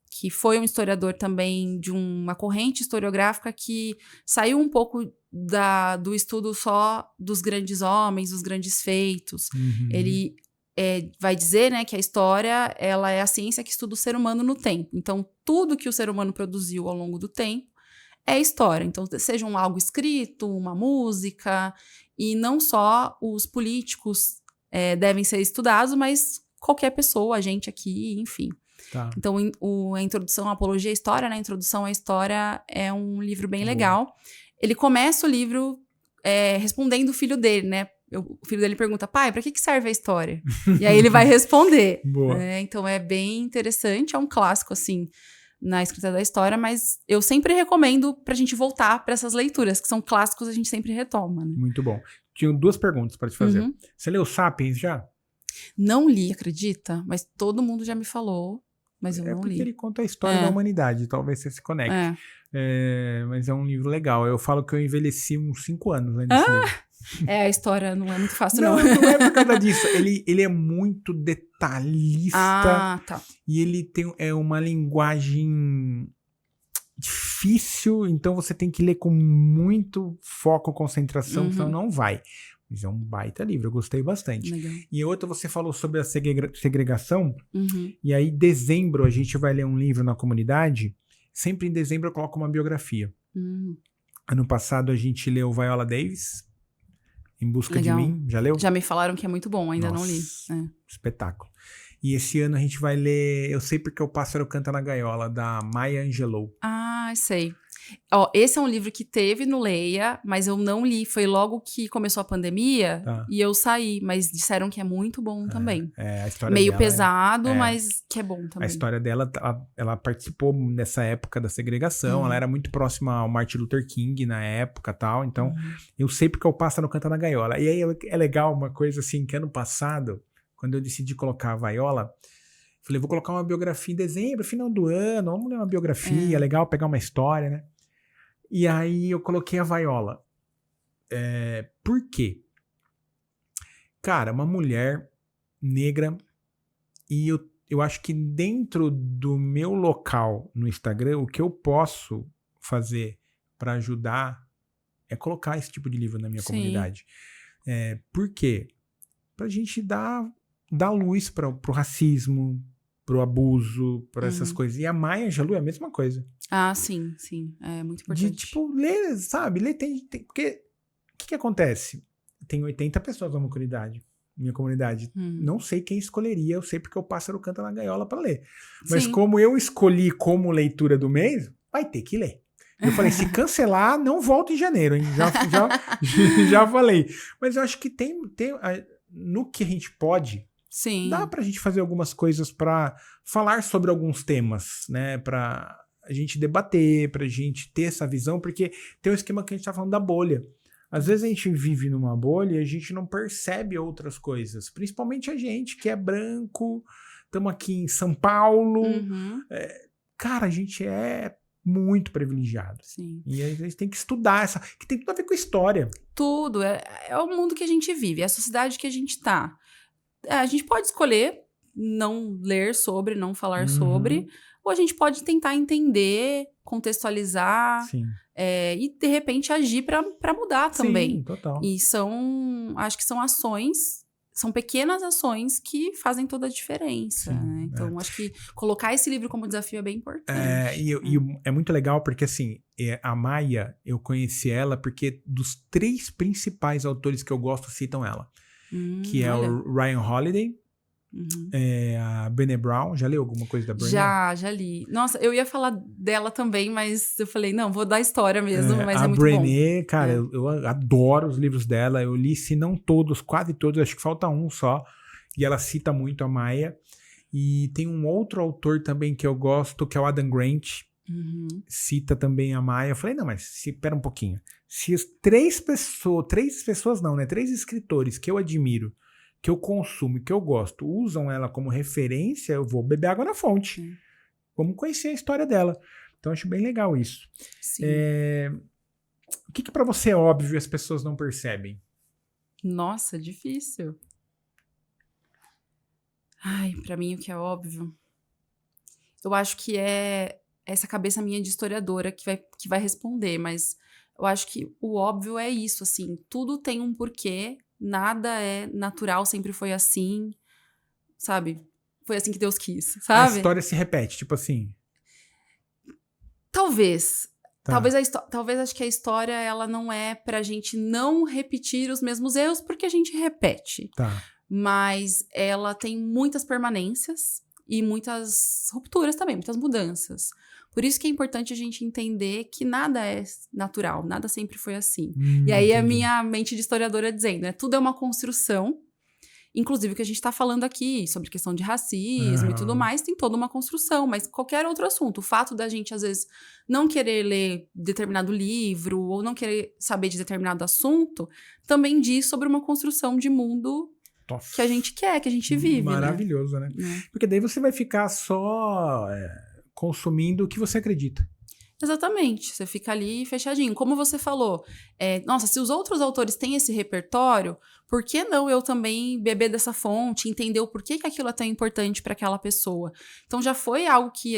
que foi um historiador também de uma corrente historiográfica que saiu um pouco do estudo só dos grandes homens, dos grandes feitos. Ele... vai dizer, né, que a história ela é a ciência que estuda o ser humano no tempo. Então, tudo que o ser humano produziu ao longo do tempo é história. Então, seja algo escrito, uma música, e não só os políticos devem ser estudados, mas qualquer pessoa, a gente aqui, enfim. Então, a Introdução à Apologia à História, né, a Introdução à História é um livro bem legal. Ele começa o livro respondendo o filho dele, né? O filho dele pergunta, pai, pra que serve a história? E aí ele vai responder. Então é bem interessante, é um clássico, assim, na escrita da história, mas eu sempre recomendo pra gente voltar pra essas leituras, que são clássicos, a gente sempre retoma, né? Muito bom. Tinha 2 perguntas pra te fazer. Você leu Sapiens já? Não li, acredita? Mas todo mundo já me falou, mas eu não li. Porque ele conta a história da humanidade, talvez você se conecte. Mas é um livro legal. Eu falo que eu envelheci uns 5 anos nesse livro. A história não é muito fácil, não. Não é por causa disso. Ele é muito detalhista. E ele tem uma linguagem difícil, então você tem que ler com muito foco, concentração, senão não vai. Mas é um baita livro, eu gostei bastante. Legal. E outra, você falou sobre a segregação, e aí em dezembro a gente vai ler um livro na comunidade, sempre em dezembro eu coloco uma biografia. Ano passado a gente leu Viola Davis, Em Busca Legal. de Mim. Já leu? Já me falaram que é muito bom, ainda Nossa, não li. espetáculo. E esse ano a gente vai ler Eu Sei Porque o Pássaro Canta na Gaiola, da Maya Angelou. Ah, sei. Ó, esse é um livro que teve no Leia, mas eu não li. Foi logo que começou a pandemia e eu saí. Mas disseram que é muito bom também. A história Meio dela pesado, mas que é bom também. A história dela, ela participou nessa época da segregação. Ela era muito próxima ao Martin Luther King na época e tal. Então, eu sei porque o pássaro canta na gaiola. E aí é legal uma coisa assim, que ano passado, quando eu decidi colocar a Viola, falei, vou colocar uma biografia em dezembro, final do ano, vamos ler uma biografia, legal pegar uma história, né? E aí eu coloquei a Viola. Por quê? Cara, uma mulher negra, e eu acho que dentro do meu local no Instagram, o que eu posso fazer para ajudar é colocar esse tipo de livro na minha comunidade. Por quê? Pra gente dar luz pro racismo, pro abuso, por essas coisas. E a Maya Angelou é a mesma coisa. Ah, sim. É muito importante. De, tipo, ler, sabe? Ler porque o que acontece? Tem 80 pessoas na minha comunidade. Não sei quem escolheria, eu sei porque o pássaro canta na gaiola para ler. Mas como eu escolhi como leitura do mês, vai ter que ler. Eu falei, se cancelar, não volto em janeiro, hein? Já falei. Mas eu acho que tem no que a gente pode, dá pra gente fazer algumas coisas pra falar sobre alguns temas, né? Pra a gente debater, pra gente ter essa visão, porque tem um esquema que a gente tá falando da bolha. Às vezes a gente vive numa bolha e a gente não percebe outras coisas. Principalmente a gente que é branco, estamos aqui em São Paulo. Cara, a gente é muito privilegiado. Sim. E a gente tem que estudar que tem tudo a ver com história. Tudo. É o mundo que a gente vive, é a sociedade que a gente tá. A gente pode escolher não ler sobre, não falar sobre, ou a gente pode tentar entender, contextualizar e, de repente, agir para mudar também. Sim, total. E acho que são ações, são pequenas ações que fazem toda a diferença. Né? Então, acho que colocar esse livro como desafio é bem importante. E é muito legal porque, assim, a Maya, eu conheci ela porque dos 3 principais autores que eu gosto citam ela. Que é o Ryan Holiday, a Brené Brown. Já leu alguma coisa da Brené? Já li. Nossa, eu ia falar dela também, mas eu falei, não, vou dar história mesmo, mas é muito bom. A Brené, cara, eu adoro os livros dela. Eu li, se não todos, quase todos, acho que falta um só. E ela cita muito a Maya. E tem um outro autor também que eu gosto, que é o Adam Grant. Cita também a Maya. Eu falei, não, mas espera um pouquinho. Se as 3 pessoas não, né? 3 escritores que eu admiro, que eu consumo e que eu gosto, usam ela como referência, eu vou beber água na fonte. Vamos conhecer a história dela. Então, eu acho bem legal isso. O que pra você é óbvio e as pessoas não percebem? Nossa, difícil. Ai, pra mim o que é óbvio... Eu acho que é essa cabeça minha de historiadora que vai responder, mas eu acho que o óbvio é isso, assim, tudo tem um porquê, nada é natural, sempre foi assim, sabe? Foi assim que Deus quis, sabe? A história se repete, tipo assim... Talvez. Talvez acho que a história, ela não é pra gente não repetir os mesmos erros, porque a gente repete. Mas ela tem muitas permanências e muitas rupturas também, muitas mudanças. Por isso que é importante a gente entender que nada é natural, nada sempre foi assim. E aí a minha mente de historiadora dizendo, né? Tudo é uma construção, inclusive o que a gente está falando aqui sobre questão de racismo e tudo mais, tem toda uma construção, mas qualquer outro assunto. O fato da gente, às vezes, não querer ler determinado livro ou não querer saber de determinado assunto, também diz sobre uma construção de mundo que a gente quer, que a gente vive. Maravilhoso, né? Porque daí você vai ficar só... consumindo o que você acredita. Exatamente, você fica ali fechadinho. Como você falou, nossa, se os outros autores têm esse repertório, por que não eu também beber dessa fonte, entender o porquê que aquilo é tão importante para aquela pessoa? Então já foi algo que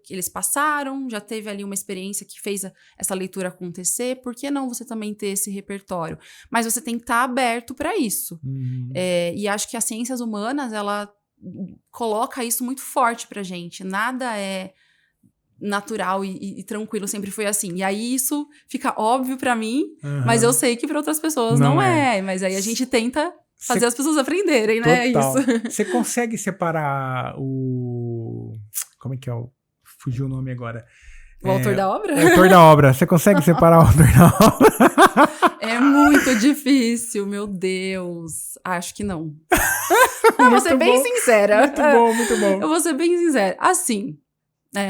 eles passaram, já teve ali uma experiência que fez essa leitura acontecer, por que não você também ter esse repertório? Mas você tem que estar aberto para isso. E acho que as ciências humanas, ela coloca isso muito forte pra gente. Nada é natural e tranquilo, sempre foi assim. E aí isso fica óbvio pra mim, mas eu sei que pra outras pessoas não é. Mas aí a gente tenta fazer as pessoas aprenderem, né? Total. Isso. Você consegue separar o... Como é que é? Fugiu o nome agora. O autor da obra? O autor da obra. Você consegue separar o autor da obra? É muito difícil, meu Deus. Acho que não. Eu vou ser bem sincera. Muito bom, muito bom. Eu vou ser bem sincera. Assim...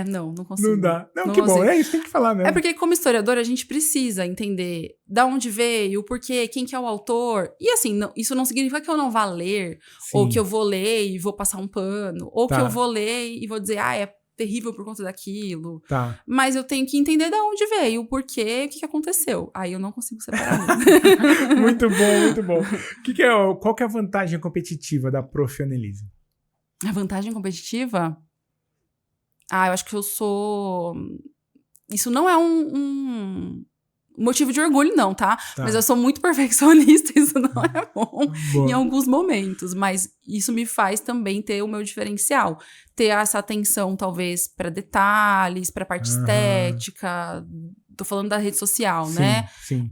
não consigo. Não dá. Não, que consigo. Bom. É isso, tem que falar mesmo. É porque, como historiador, a gente precisa entender da onde veio, o porquê, quem que é o autor. E, assim, isso não significa que eu não vá ler, Sim. ou que eu vou ler e vou passar um pano, ou que eu vou ler e vou dizer, é terrível por conta daquilo. Tá. Mas eu tenho que entender da onde veio, o porquê, o que aconteceu. Aí eu não consigo separar. Muito bom, muito bom. Qual que é a vantagem competitiva da Prof. Annelise? A vantagem competitiva... eu acho que eu sou... Isso não é um motivo de orgulho, não, tá? Mas eu sou muito perfeccionista, isso não é bom em alguns momentos. Mas isso me faz também ter o meu diferencial. Ter essa atenção, talvez, para detalhes, para parte estética. Tô falando da rede social, né? Sim.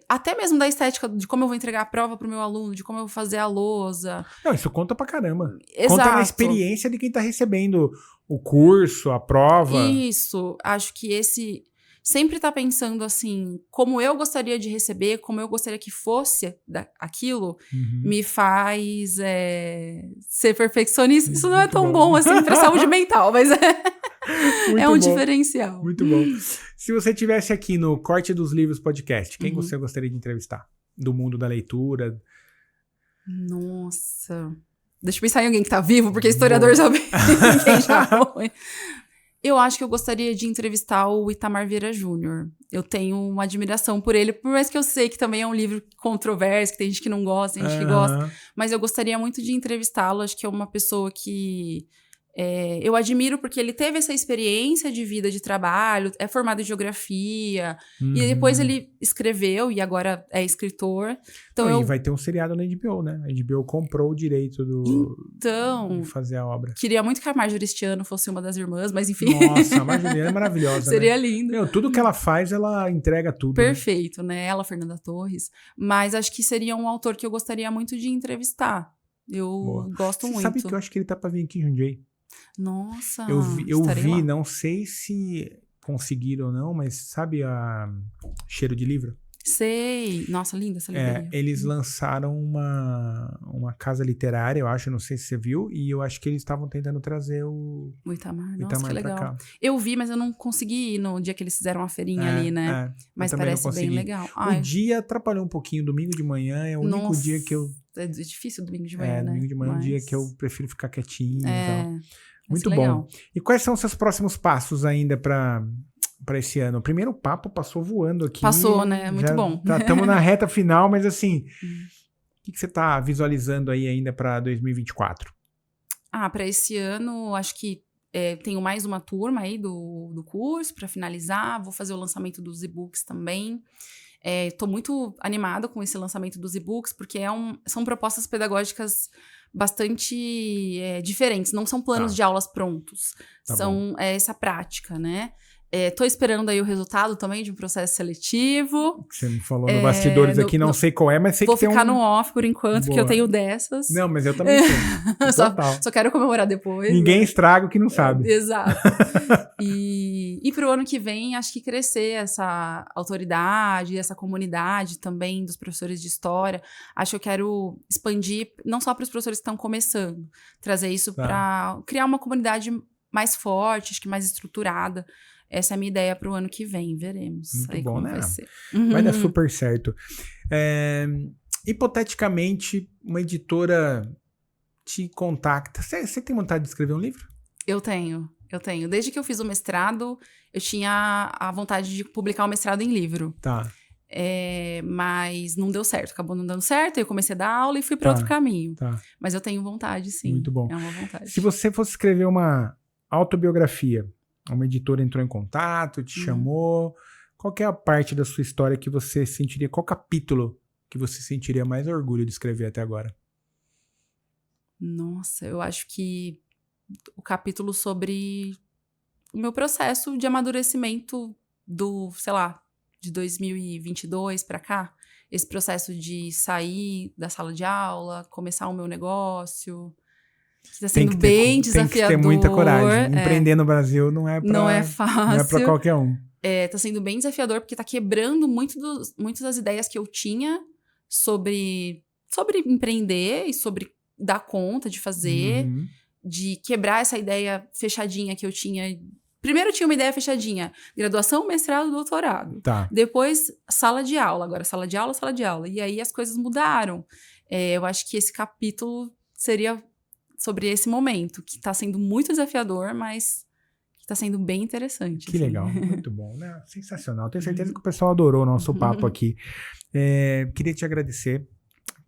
Até mesmo da estética, de como eu vou entregar a prova pro meu aluno, de como eu vou fazer a lousa. Não, isso conta pra caramba. Exato. Conta na experiência de quem tá recebendo o curso, a prova. Isso. Acho que esse... Sempre tá pensando assim, como eu gostaria de receber, como eu gostaria que fosse aquilo, me faz ser perfeccionista. Isso não é tão bom assim pra saúde mental, mas é um diferencial. Muito bom. Se você estivesse aqui no Corte dos Livros Podcast, quem você gostaria de entrevistar? Do mundo da leitura? Nossa... Deixa eu pensar em alguém que tá vivo, porque historiador sabe quem já foi. Eu acho que eu gostaria de entrevistar o Itamar Vieira Júnior. Eu tenho uma admiração por ele, por mais que eu sei que também é um livro controverso, que tem gente que não gosta, tem gente que gosta. Mas eu gostaria muito de entrevistá-lo. Acho que é uma pessoa que... eu admiro porque ele teve essa experiência de vida, de trabalho, é formado em geografia, e depois ele escreveu e agora é escritor. Então e vai ter um seriado na HBO, né? A HBO comprou o direito de fazer a obra. Queria muito que a Marjorie este ano fosse uma das irmãs, mas enfim. Nossa, a Marjorie é maravilhosa, Seria né? lindo. Tudo que ela faz, ela entrega tudo. Perfeito, né? Ela, Fernanda Torres. Mas acho que seria um autor que eu gostaria muito de entrevistar. Eu gosto muito. Sabe que eu acho que ele tá pra vir aqui em Jundiaí? Nossa, eu vi, não sei se conseguiram ou não, mas sabe a Cheiro de Livro? Sei. Nossa, linda essa livraria. Eles lançaram uma casa literária, eu acho, não sei se você viu, e eu acho que eles estavam tentando trazer o Itamar. Nossa, que legal. Cá. Eu vi, mas eu não consegui ir no dia que eles fizeram a feirinha ali, né? Mas parece bem legal. O dia atrapalhou um pouquinho, domingo de manhã é o único dia que eu... É difícil domingo de manhã, né? Domingo de manhã é um dia que eu prefiro ficar quietinho e tal. Muito legal. bom. E quais são os seus próximos passos ainda para esse ano? O primeiro papo passou voando aqui. Passou, né? Muito bom. Estamos na reta final, mas assim, o que você está visualizando aí ainda para 2024? Para esse ano, acho que tenho mais uma turma aí do curso para finalizar. Vou fazer o lançamento dos e-books também. Estou muito animada com esse lançamento dos e-books, porque são propostas pedagógicas bastante diferentes. Não são planos de aulas prontos. São essa prática, né? Tô esperando aí o resultado também de um processo seletivo. Você me falou no bastidores aqui, não sei qual é, mas sei que tem Vou ficar no off por enquanto, porque eu tenho dessas. Não, mas eu também sei. Só quero comemorar depois. Ninguém estraga o que não sabe. Exato. E pro ano que vem, acho que crescer essa autoridade, essa comunidade também dos professores de história. Acho que eu quero expandir, não só para os professores que estão começando, trazer isso para criar uma comunidade mais forte, acho que mais estruturada. Essa é a minha ideia para o ano que vem, veremos. Muito aí bom, como né? vai ser. Vai dar super certo. Hipoteticamente, uma editora te contacta. Você tem vontade de escrever um livro? Eu tenho. Desde que eu fiz o mestrado, eu tinha a vontade de publicar o mestrado em livro. Tá. Mas não deu certo. Acabou não dando certo, eu comecei a dar aula e fui para outro caminho. Tá. Mas eu tenho vontade, sim. Muito bom. É uma vontade. Se você fosse escrever uma autobiografia, uma editora entrou em contato, te chamou. Qual que é a parte da sua história que você sentiria... Qual capítulo que você sentiria mais orgulho de escrever até agora? Nossa, eu acho que o capítulo sobre o meu processo de amadurecimento sei lá, de 2022 para cá. Esse processo de sair da sala de aula, começar o meu negócio. Está sendo bem desafiador. Tem que ter muita coragem. Empreender no Brasil não é fácil. Não é para qualquer um. Tá sendo bem desafiador, porque tá quebrando muito das ideias que eu tinha sobre empreender e sobre dar conta de fazer, de quebrar essa ideia fechadinha que eu tinha. Primeiro eu tinha uma ideia fechadinha, graduação, mestrado, doutorado. Tá. Depois, sala de aula. Agora, sala de aula, sala de aula. E aí as coisas mudaram. Eu acho que esse capítulo seria sobre esse momento, que tá sendo muito desafiador, mas que tá sendo bem interessante. Que legal, muito bom, né? Sensacional. Tenho certeza que o pessoal adorou o nosso papo aqui. Queria te agradecer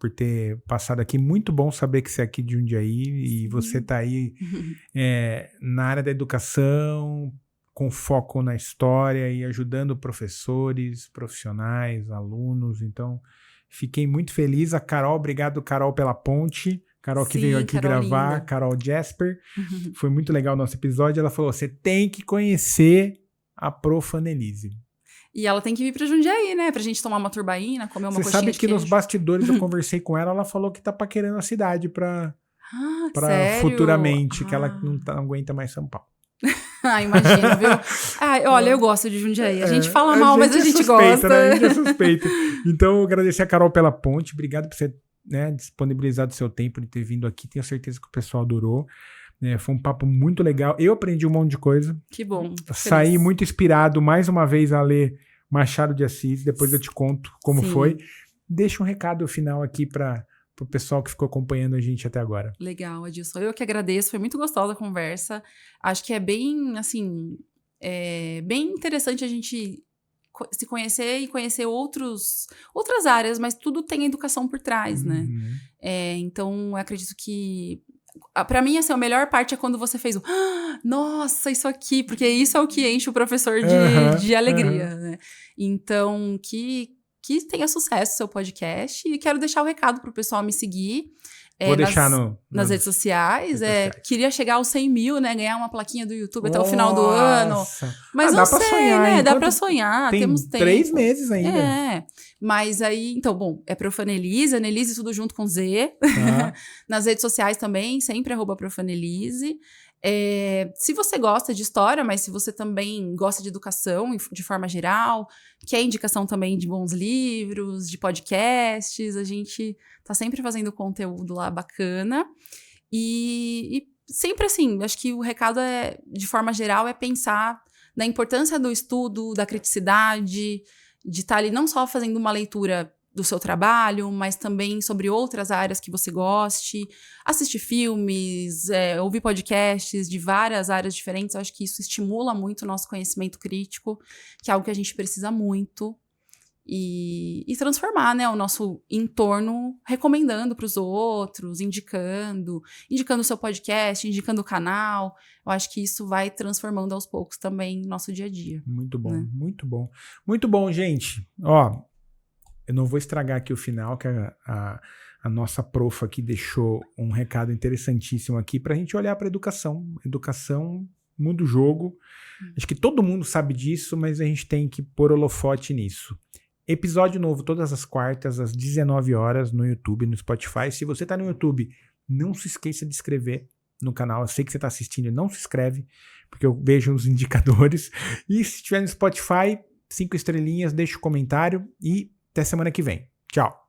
por ter passado aqui. Muito bom saber que você é aqui de Jundiaí e você está aí na área da educação, com foco na história e ajudando professores, profissionais, alunos. Então, fiquei muito feliz. A Carol, obrigado, Carol, pela ponte. Carol que veio aqui gravar, linda. Carol Jasper. Foi muito legal o nosso episódio. Ela falou, você tem que conhecer a Prof. Annelise. E ela tem que vir pra Jundiaí, né? Pra gente tomar uma turbaína, comer uma coxinha de queijo. Você sabe que nos bastidores eu conversei com ela, ela falou que tá paquerando a cidade pra sério? Futuramente, que ela não aguenta mais São Paulo. Imagino, viu? Olha, eu gosto de Jundiaí. A gente fala mal, mas a gente gosta. Né? A gente é suspeita. Então, eu agradecer a Carol pela ponte. Obrigado por você disponibilizado o seu tempo de ter vindo aqui. Tenho certeza que o pessoal adorou. Foi um papo muito legal. Eu aprendi um monte de coisa. Que bom. Saí muito inspirado, mais uma vez, a ler Machado de Assis. Depois eu te conto como foi. Deixa um recado final aqui para o pessoal que ficou acompanhando a gente até agora. Legal, Adilson. Eu que agradeço. Foi muito gostosa a conversa. Acho que é bem, assim, bem interessante a gente se conhecer e conhecer outras áreas, mas tudo tem educação por trás, né? Então, eu acredito que pra mim, assim, a melhor parte é quando você fez nossa, isso aqui, porque isso é o que enche o professor de alegria, né? Então, que tenha sucesso o seu podcast e quero deixar o recado pro pessoal me seguir. Vou deixar nas redes sociais. Queria chegar aos 100 mil, né? Ganhar uma plaquinha do YouTube até o final do ano. Mas não sei, sonhar, né? Dá pra sonhar. Temos tempo. 3 meses ainda. Mas aí, então, bom, é Prof. Annelise. Annelise tudo junto com Z. Nas redes sociais também, sempre @Prof. Annelise. Se você gosta de história, mas se você também gosta de educação de forma geral, quer indicação também de bons livros, de podcasts, a gente tá sempre fazendo conteúdo lá bacana. E sempre assim, acho que o recado de forma geral, é pensar na importância do estudo, da criticidade, de estar ali não só fazendo uma leitura do seu trabalho, mas também sobre outras áreas que você goste, assistir filmes, ouvir podcasts de várias áreas diferentes. Eu acho que isso estimula muito o nosso conhecimento crítico, que é algo que a gente precisa muito, e transformar, né, o nosso entorno, recomendando para os outros, indicando o seu podcast, indicando o canal. Eu acho que isso vai transformando aos poucos também nosso dia a dia. Muito bom, né? Muito bom. Muito bom, gente. Eu não vou estragar aqui o final, que a nossa prof aqui deixou um recado interessantíssimo aqui para a gente olhar para a educação. Educação muda o jogo. Acho que todo mundo sabe disso, mas a gente tem que pôr holofote nisso. Episódio novo todas as quartas, às 19 horas, no YouTube, no Spotify. Se você está no YouTube, não se esqueça de inscrever no canal. Eu sei que você está assistindo e não se inscreve, porque eu vejo os indicadores. E se estiver no Spotify, 5 estrelinhas, deixa o comentário e até semana que vem. Tchau.